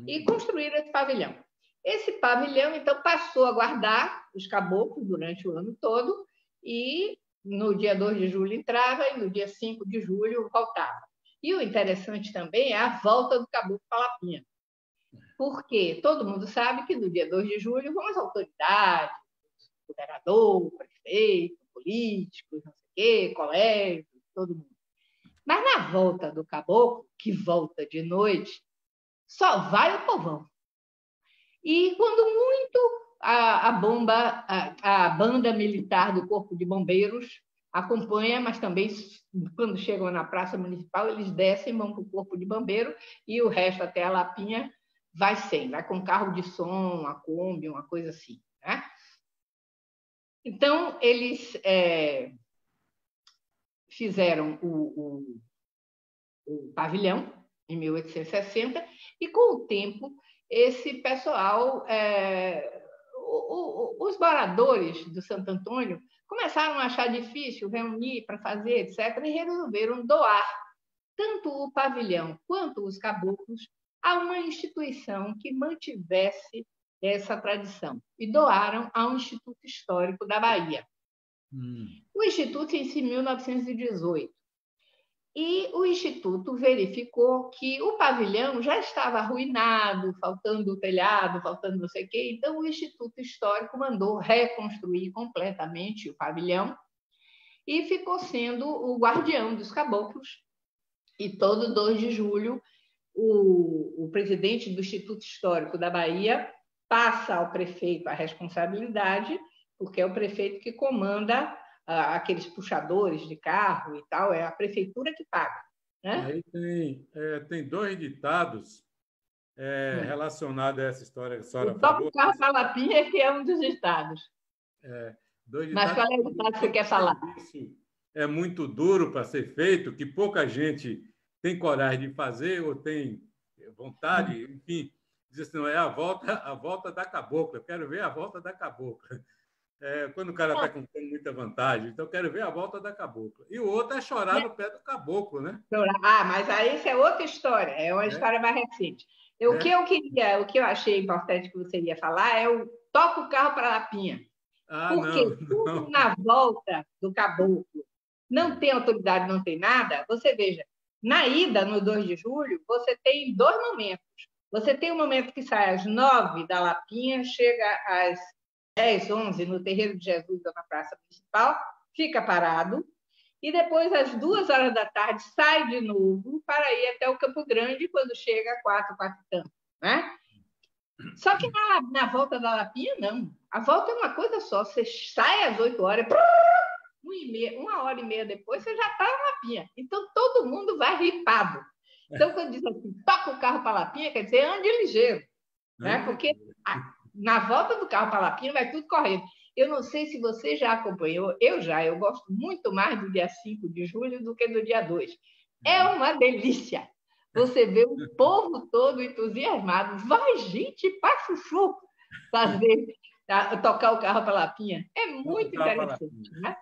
E construíram esse pavilhão. Esse pavilhão, então, passou a guardar os caboclos durante o ano todo e no dia 2 de julho entrava e no dia 5 de julho voltava. E o interessante também é a volta do caboclo para a Lapinha. Porque todo mundo sabe que no dia 2 de julho vão as autoridades, o governador, o prefeito, políticos, não sei o quê, colégios, todo mundo. Mas na volta do caboclo, que volta de noite, só vai o povão. E quando muito a banda militar do Corpo de Bombeiros acompanha, mas também, quando chegam na Praça Municipal, eles descem, vão para o Corpo de Bombeiro e o resto até a Lapinha vai sem, vai com carro de som, uma Kombi, uma coisa assim. Né? Então, eles fizeram o pavilhão, em 1860, e com o tempo, esse pessoal, os moradores do Santo Antônio, começaram a achar difícil reunir para fazer, etc., e resolveram doar tanto o pavilhão quanto os caboclos a uma instituição que mantivesse essa tradição. E doaram ao Instituto Histórico da Bahia. O Instituto em 1918. E o Instituto verificou que o pavilhão já estava arruinado, faltando o telhado, faltando não sei o quê. Então, o Instituto Histórico mandou reconstruir completamente o pavilhão e ficou sendo o guardião dos caboclos. E todo 2 de julho, o presidente do Instituto Histórico da Bahia passa ao prefeito a responsabilidade, porque é o prefeito que comanda aqueles puxadores de carro e tal, é a prefeitura que paga. Né? Aí tem 2 ditados relacionados a essa história que a senhora falou. falou. O carro da Lapinha, que é um dos ditados. 2 ditados. Mas qual é o ditado que você quer falar? Isso é muito duro para ser feito, que pouca gente tem coragem de fazer ou tem vontade, enfim, diz assim, não, é a volta da cabocla, eu quero ver a volta da cabocla. Quando o cara está contando muita vantagem, então eu quero ver a volta da cabocla. E o outro é chorar no pé do caboclo, né? Mas aí isso é outra história, é uma história mais recente. O que eu achei importante que você ia falar é o toca o carro para a Lapinha. Porque tudo na volta do caboclo não tem autoridade, não tem nada. Você veja, na ida, no 2 de julho, você tem 2 momentos. Você tem um momento que sai às 9 da Lapinha, chega às 10, 11 no Terreiro de Jesus, na Praça Municipal, fica parado, e depois, às 2 horas da tarde, sai de novo para ir até o Campo Grande, quando chega a 4 e tanto. Né? Só que na volta da Lapinha, não. A volta é uma coisa só. Você sai às 8 horas, 1h30 depois, você já está na Lapinha. Então, todo mundo vai ripado. Então, quando diz assim, toca o carro para a Lapinha, quer dizer, ande ligeiro. Né? Porque na volta do carro para a Lapinha vai tudo correndo. Eu não sei se você já acompanhou, eu gosto muito mais do dia 5 de julho do que do dia 2. É uma delícia. Você vê o povo todo entusiasmado. Vai, gente, para chuchu tocar o carro para a Lapinha. É muito interessante. Né?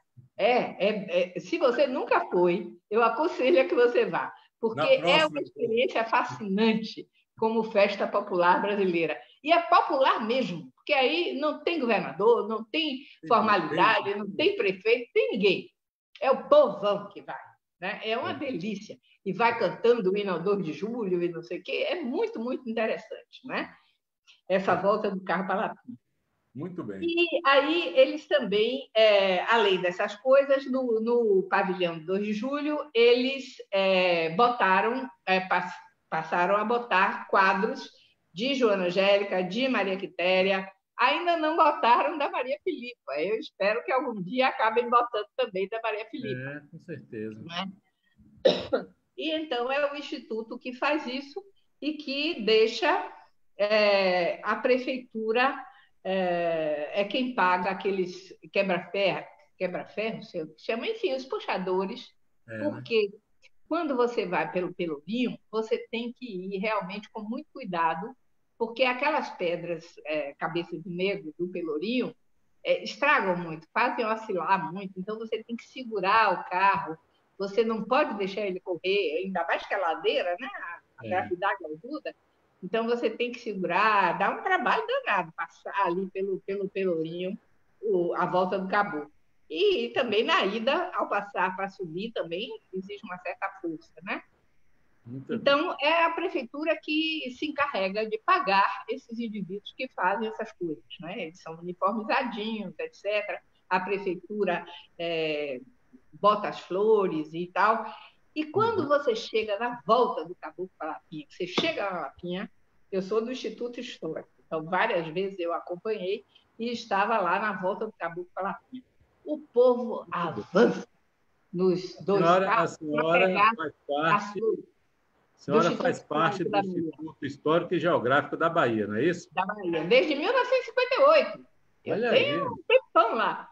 Se você nunca foi, eu aconselho a que você vá, porque é uma experiência fascinante como festa popular brasileira. E é popular mesmo, porque aí não tem governador, não tem formalidade, não tem prefeito, tem ninguém. É o povão que vai. Né? É uma delícia. E vai cantando o hino ao 2 de julho e não sei o quê. É muito, muito interessante. Né? Essa volta do carro para a Lapinha. Muito bem. E aí eles também, além dessas coisas, no pavilhão 2 de julho, eles passaram a botar quadros de Joana Angélica, de Maria Quitéria. Ainda não botaram da Maria Filipa. Eu espero que algum dia acabem botando também da Maria Filipa. Com certeza. Né? E então é o Instituto que faz isso e que deixa a prefeitura quem paga aqueles quebra-ferro, chama, enfim, os puxadores, porque quando você vai pelo Pelourinho, você tem que ir realmente com muito cuidado, porque aquelas pedras cabeça de negro do Pelourinho estragam muito, fazem oscilar muito, então você tem que segurar o carro, você não pode deixar ele correr, ainda mais que a ladeira, né? A gravidade ajuda. Então, você tem que segurar, dá um trabalho danado, passar ali pelo Pelourinho a volta do caboclo. E também na ida, ao passar para subir, também exige uma certa força, né? Então, é a prefeitura que se encarrega de pagar esses indivíduos que fazem essas coisas, né? Eles são uniformizadinhos, etc. A prefeitura bota as flores e tal. E quando você chega na volta do Caboclo para Lapinha, você chega na Lapinha, eu sou do Instituto Histórico, então várias vezes eu acompanhei e estava lá na volta do Caboclo para Lapinha. O povo avança nos dois carros para pegar as flores. A senhora faz parte do Instituto Histórico e Geográfico da Bahia, não é isso? Da Bahia, desde 1958. Eu tenho um tempão lá.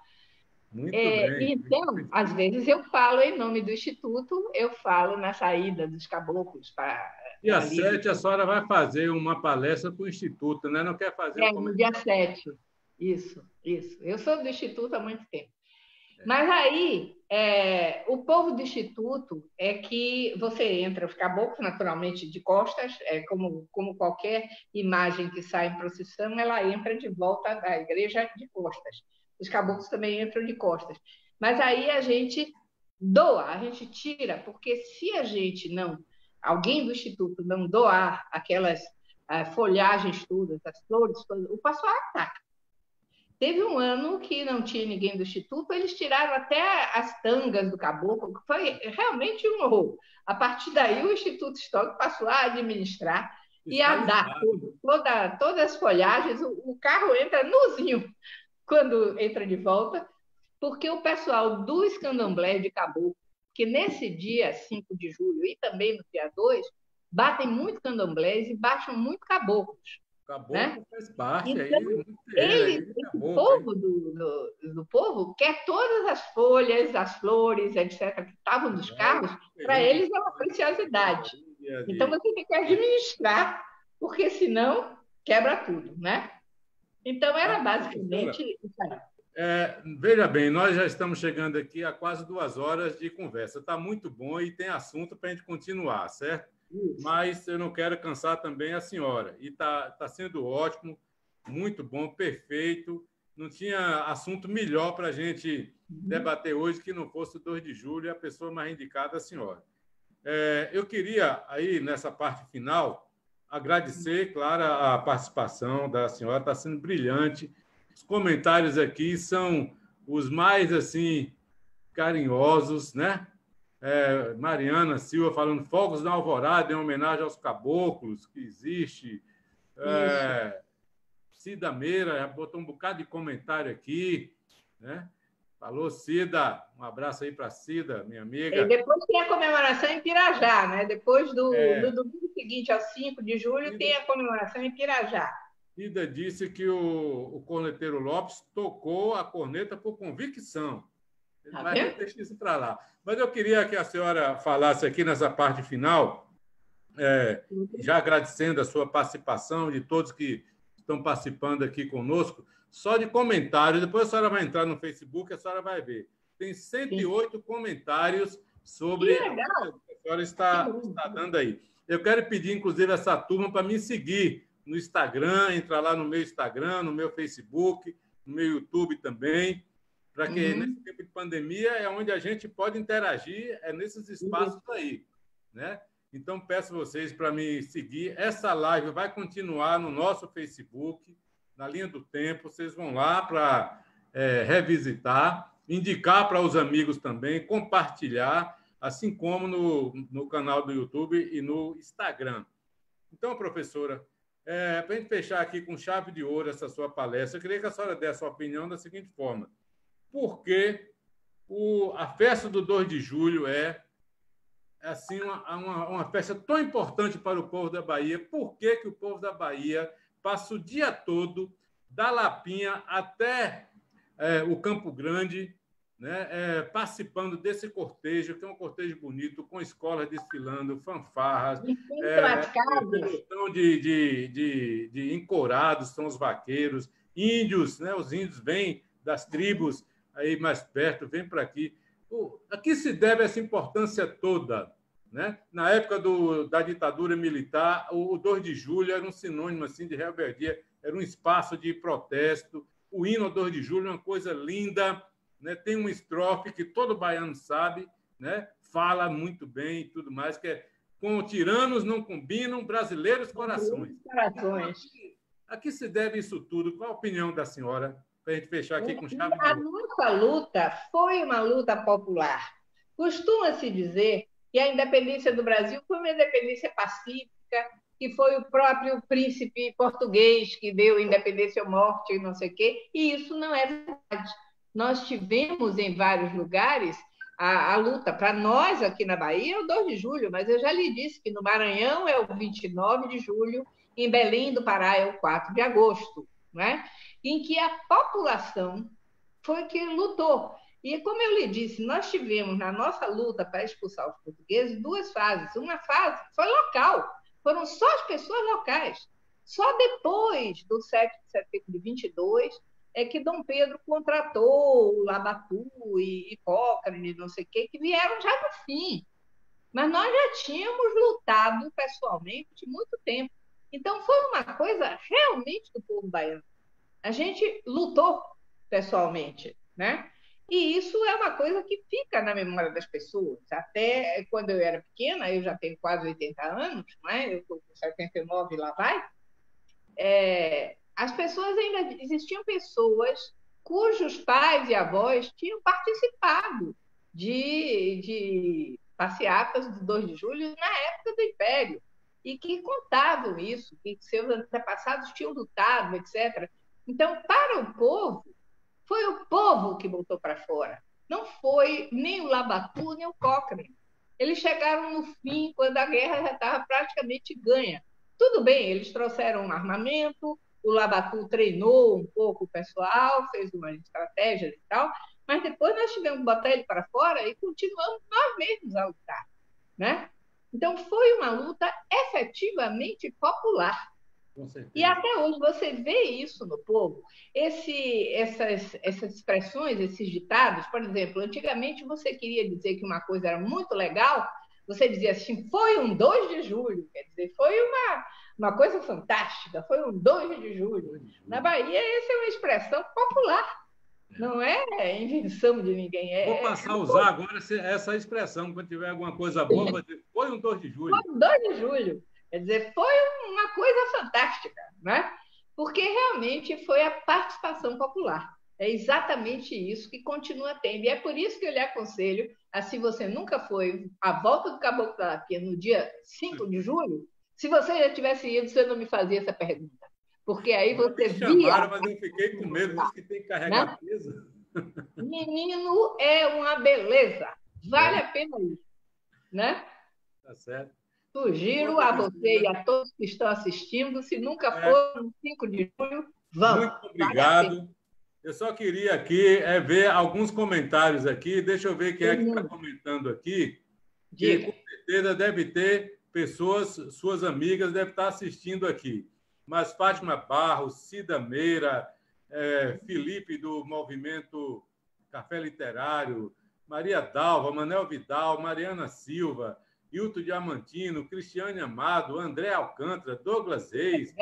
Muito bem. Então, às vezes eu falo em nome do Instituto, eu falo na saída dos caboclos. Dia 7 a senhora vai fazer uma palestra para o Instituto, né? Não quer fazer no dia 7. Isso. Eu sou do Instituto há muito tempo. Mas aí, o povo do Instituto é que você entra, os caboclos, naturalmente, de costas, como qualquer imagem que sai em procissão, ela entra de volta da igreja de costas. Os caboclos também entram de costas. Mas aí a gente doa, a gente tira, porque se alguém do Instituto não doar aquelas folhagens todas, as flores todas, o pessoal ataca. Teve um ano que não tinha ninguém do Instituto, eles tiraram até as tangas do caboclo, que foi realmente um horror. A partir daí, o Instituto Histórico passou a administrar e a dar todas as folhagens. O carro entra nuzinho quando entra de volta, porque o pessoal dos candomblés de Caboclo, que nesse dia 5 de julho e também no dia 2, batem muito candomblés e baixam muito caboclos. Caboclo faz parte. Então, o povo do povo quer todas as folhas, as flores, etc., que estavam nos carros, para eles é uma preciosidade. Então, você tem que administrar, porque senão quebra tudo, né? Então, era basicamente isso aí. Veja bem, nós já estamos chegando aqui a quase 2 horas de conversa. Está muito bom e tem assunto para a gente continuar, certo? Isso. Mas eu não quero cansar também a senhora. E está sendo ótimo, muito bom, perfeito. Não tinha assunto melhor para a gente debater hoje que não fosse o 2 de julho e a pessoa mais indicada, a senhora. Eu queria, aí, nessa parte final, agradecer, claro, a participação da senhora, está sendo brilhante. Os comentários aqui são os mais, assim, carinhosos, né? Mariana Silva falando fogos na alvorada em homenagem aos caboclos, que existe. Cida Meira botou um bocado de comentário aqui, né? Falou, Cida, um abraço aí para Cida, minha amiga. E depois tem a comemoração em Pirajá, né? Depois do domingo seguinte, ao 5 de julho, tem a comemoração em Pirajá. Cida disse que o corneteiro Lopes tocou a corneta por convicção. Mas deixa isso para lá. Mas eu queria que a senhora falasse aqui nessa parte final, já agradecendo a sua participação, de todos que estão participando aqui conosco, só de comentários. Depois a senhora vai entrar no Facebook, a senhora vai ver. Tem 108 comentários sobre o que a senhora está dando aí. Eu quero pedir, inclusive, a essa turma para me seguir no Instagram, entrar lá no meu Instagram, no meu Facebook, no meu YouTube também, para que nesse tempo de pandemia é onde a gente pode interagir, nesses espaços aí, né? Então, peço vocês para me seguir. Essa live vai continuar no nosso Facebook, na linha do tempo. Vocês vão lá para revisitar, indicar para os amigos também, compartilhar, assim como no canal do YouTube e no Instagram. Então, professora, para a gente fechar aqui com chave de ouro essa sua palestra, eu queria que a senhora desse a sua opinião da seguinte forma. Por que a festa do 2 de julho é assim, uma festa tão importante para o povo da Bahia? Por que o povo da Bahia passa o dia todo, da Lapinha até o Campo Grande, né, participando desse cortejo, que é um cortejo bonito, com escolas desfilando, fanfarras, de encourados, são os vaqueiros, índios, né, os índios vêm das tribos aí mais perto, vêm para aqui. A que se deve essa importância toda? Né? Na época da ditadura militar, o 2 de julho era um sinônimo assim, de rebeldia, era um espaço de protesto. O hino ao 2 de julho é uma coisa linda, né? Tem uma estrofe que todo baiano sabe, né? Fala muito bem e tudo mais, que é com tiranos não combinam brasileiros corações. A que se deve isso tudo? Qual a opinião da senhora? Para a gente fechar aqui com chave de ouro. A nossa luta foi uma luta popular. Costuma-se dizer que a independência do Brasil foi uma independência pacífica, que foi o próprio príncipe português que deu independência ou morte, e não sei o quê, e isso não é verdade. Nós tivemos em vários lugares a luta. Para nós, aqui na Bahia, é o 2 de julho, mas eu já lhe disse que no Maranhão é o 29 de julho, em Belém do Pará é o 4 de agosto, né? Em que a população foi que lutou. E, como eu lhe disse, nós tivemos, na nossa luta para expulsar os portugueses, 2 fases. Uma fase foi local, foram só as pessoas locais. Só depois do 7 de setembro de 22 é que Dom Pedro contratou o Labatu e Cochrane, não sei o quê, que vieram já no fim. Mas nós já tínhamos lutado pessoalmente muito tempo. Então, foi uma coisa realmente do povo baiano. A gente lutou pessoalmente, né? E isso é uma coisa que fica na memória das pessoas. Até quando eu era pequena, eu já tenho quase 80 anos, né? Eu estou com 79 e lá vai. As pessoas ainda... Existiam pessoas cujos pais e avós tinham participado de passeatas do 2 de julho na época do Império e que contavam isso, que seus antepassados tinham lutado, etc. Então, para o povo, foi o povo que botou para fora. Não foi nem o Labatu, nem o Cochrane. Eles chegaram no fim, quando a guerra já estava praticamente ganha. Tudo bem, eles trouxeram um armamento, o Labatu treinou um pouco o pessoal, fez umas estratégias e tal, mas depois nós tivemos que botar ele para fora e continuamos nós mesmos a lutar, né? Então, foi uma luta efetivamente popular. E até hoje você vê isso no povo. Essas expressões, esses ditados, por exemplo, antigamente você queria dizer que uma coisa era muito legal, você dizia assim, foi um 2 de julho, quer dizer, foi uma coisa fantástica, foi um 2 de julho. Na Bahia, essa é uma expressão popular, não é invenção de ninguém. Vou passar a usar agora essa expressão, quando tiver alguma coisa boa, vou dizer, foi um 2 de julho. Foi um 2 de julho. Quer dizer, foi uma coisa fantástica, né? Porque realmente foi a participação popular. É exatamente isso que continua tendo. E é por isso que eu lhe aconselho, se você nunca foi à volta do Caboclo da Lapinha no dia 5 de julho, se você já tivesse ido, você não me fazia essa pergunta. Porque aí você via... Mas eu fiquei com medo, disse que tem que carregar peso. Menino é uma beleza. Vale a pena ir, né? Tá certo. Sugiro a você e a todos que estão assistindo, se nunca for no 5 de julho, vamos. Muito obrigado. Eu só queria aqui ver alguns comentários aqui. Deixa eu ver quem é que está comentando aqui. Que, com certeza deve ter pessoas, suas amigas, devem estar assistindo aqui. Mas Fátima Barros, Cida Meira, Felipe do Movimento Café Literário, Maria Dalva, Manel Vidal, Mariana Silva, Hilton Diamantino, Cristiane Amado, André Alcântara, Douglas Reis,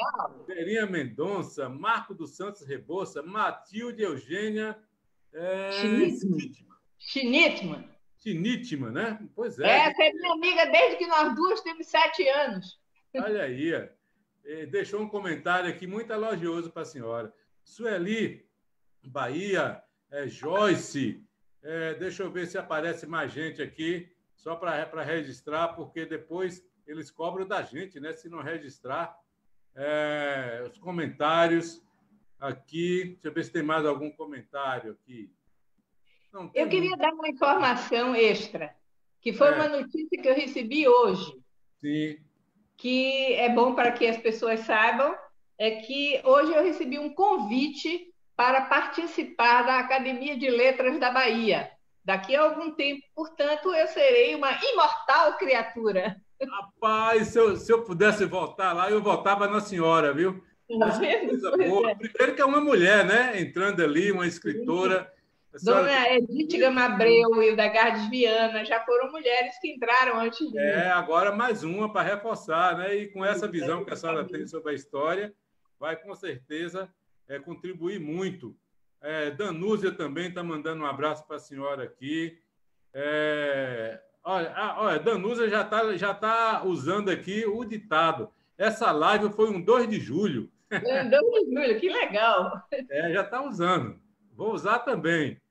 Verinha Mendonça, Marco dos Santos Rebouça, Matilde Eugênia Schnittmann, né? Pois é. Essa é minha amiga desde que nós duas temos 7 anos. Olha aí. Deixou um comentário aqui muito elogioso para a senhora. Sueli, Bahia, Joyce, deixa eu ver se aparece mais gente aqui, só para registrar, porque depois eles cobram da gente, né? Se não registrar. Os comentários aqui. Deixa eu ver se tem mais algum comentário aqui. Não, eu queria dar uma informação extra, que foi uma notícia que eu recebi hoje. Sim. Que é bom para que as pessoas saibam, é que hoje eu recebi um convite para participar da Academia de Letras da Bahia. Daqui a algum tempo, portanto, eu serei uma imortal criatura. Rapaz, se eu pudesse voltar lá, eu voltava na senhora, viu? Coisa boa. Primeiro que é uma mulher, né? Entrando ali, uma escritora. Dona Edith Gama Abreu e o da Gardes Viana já foram mulheres que entraram antes de mim. Agora mais uma para reforçar, né? E com essa visão que a senhora tem sobre a história, vai com certeza contribuir muito. Danúzia também está mandando um abraço para a senhora aqui. Olha, Danusa já tá usando aqui o ditado. Essa live foi um 2 de julho. 2 de julho, que legal. Já está usando. Vou usar também.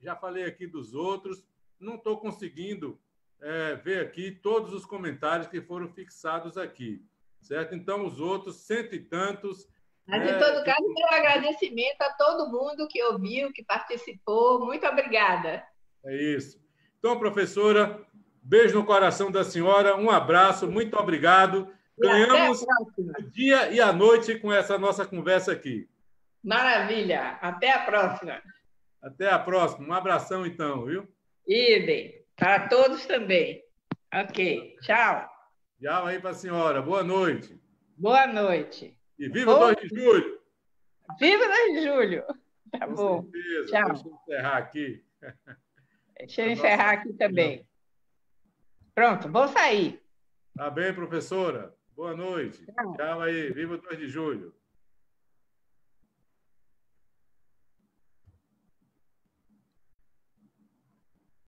Já falei aqui dos outros. Não estou conseguindo ver aqui todos os comentários que foram fixados aqui. Certo? Então, os outros, 100 e tantos. Mas, em todo caso, meu agradecimento a todo mundo que ouviu, que participou. Muito obrigada. É isso. Então, professora, beijo no coração da senhora, um abraço, muito obrigado. Ganhamos o dia e a noite com essa nossa conversa aqui. Maravilha. Até a próxima. Até a próxima. Um abração, então, viu? Idem. Para todos também. Ok. Tchau. Tchau aí para a senhora. Boa noite. Boa noite. E viva o 2 de julho! Viva o 2 de julho! Tá com bom. Certeza. Tchau. Deixa eu encerrar aqui. Deixa eu encerrar aqui também. Pronto, vou sair. Tá bem, professora. Boa noite. Tchau. Tchau aí. Viva o 2 de julho.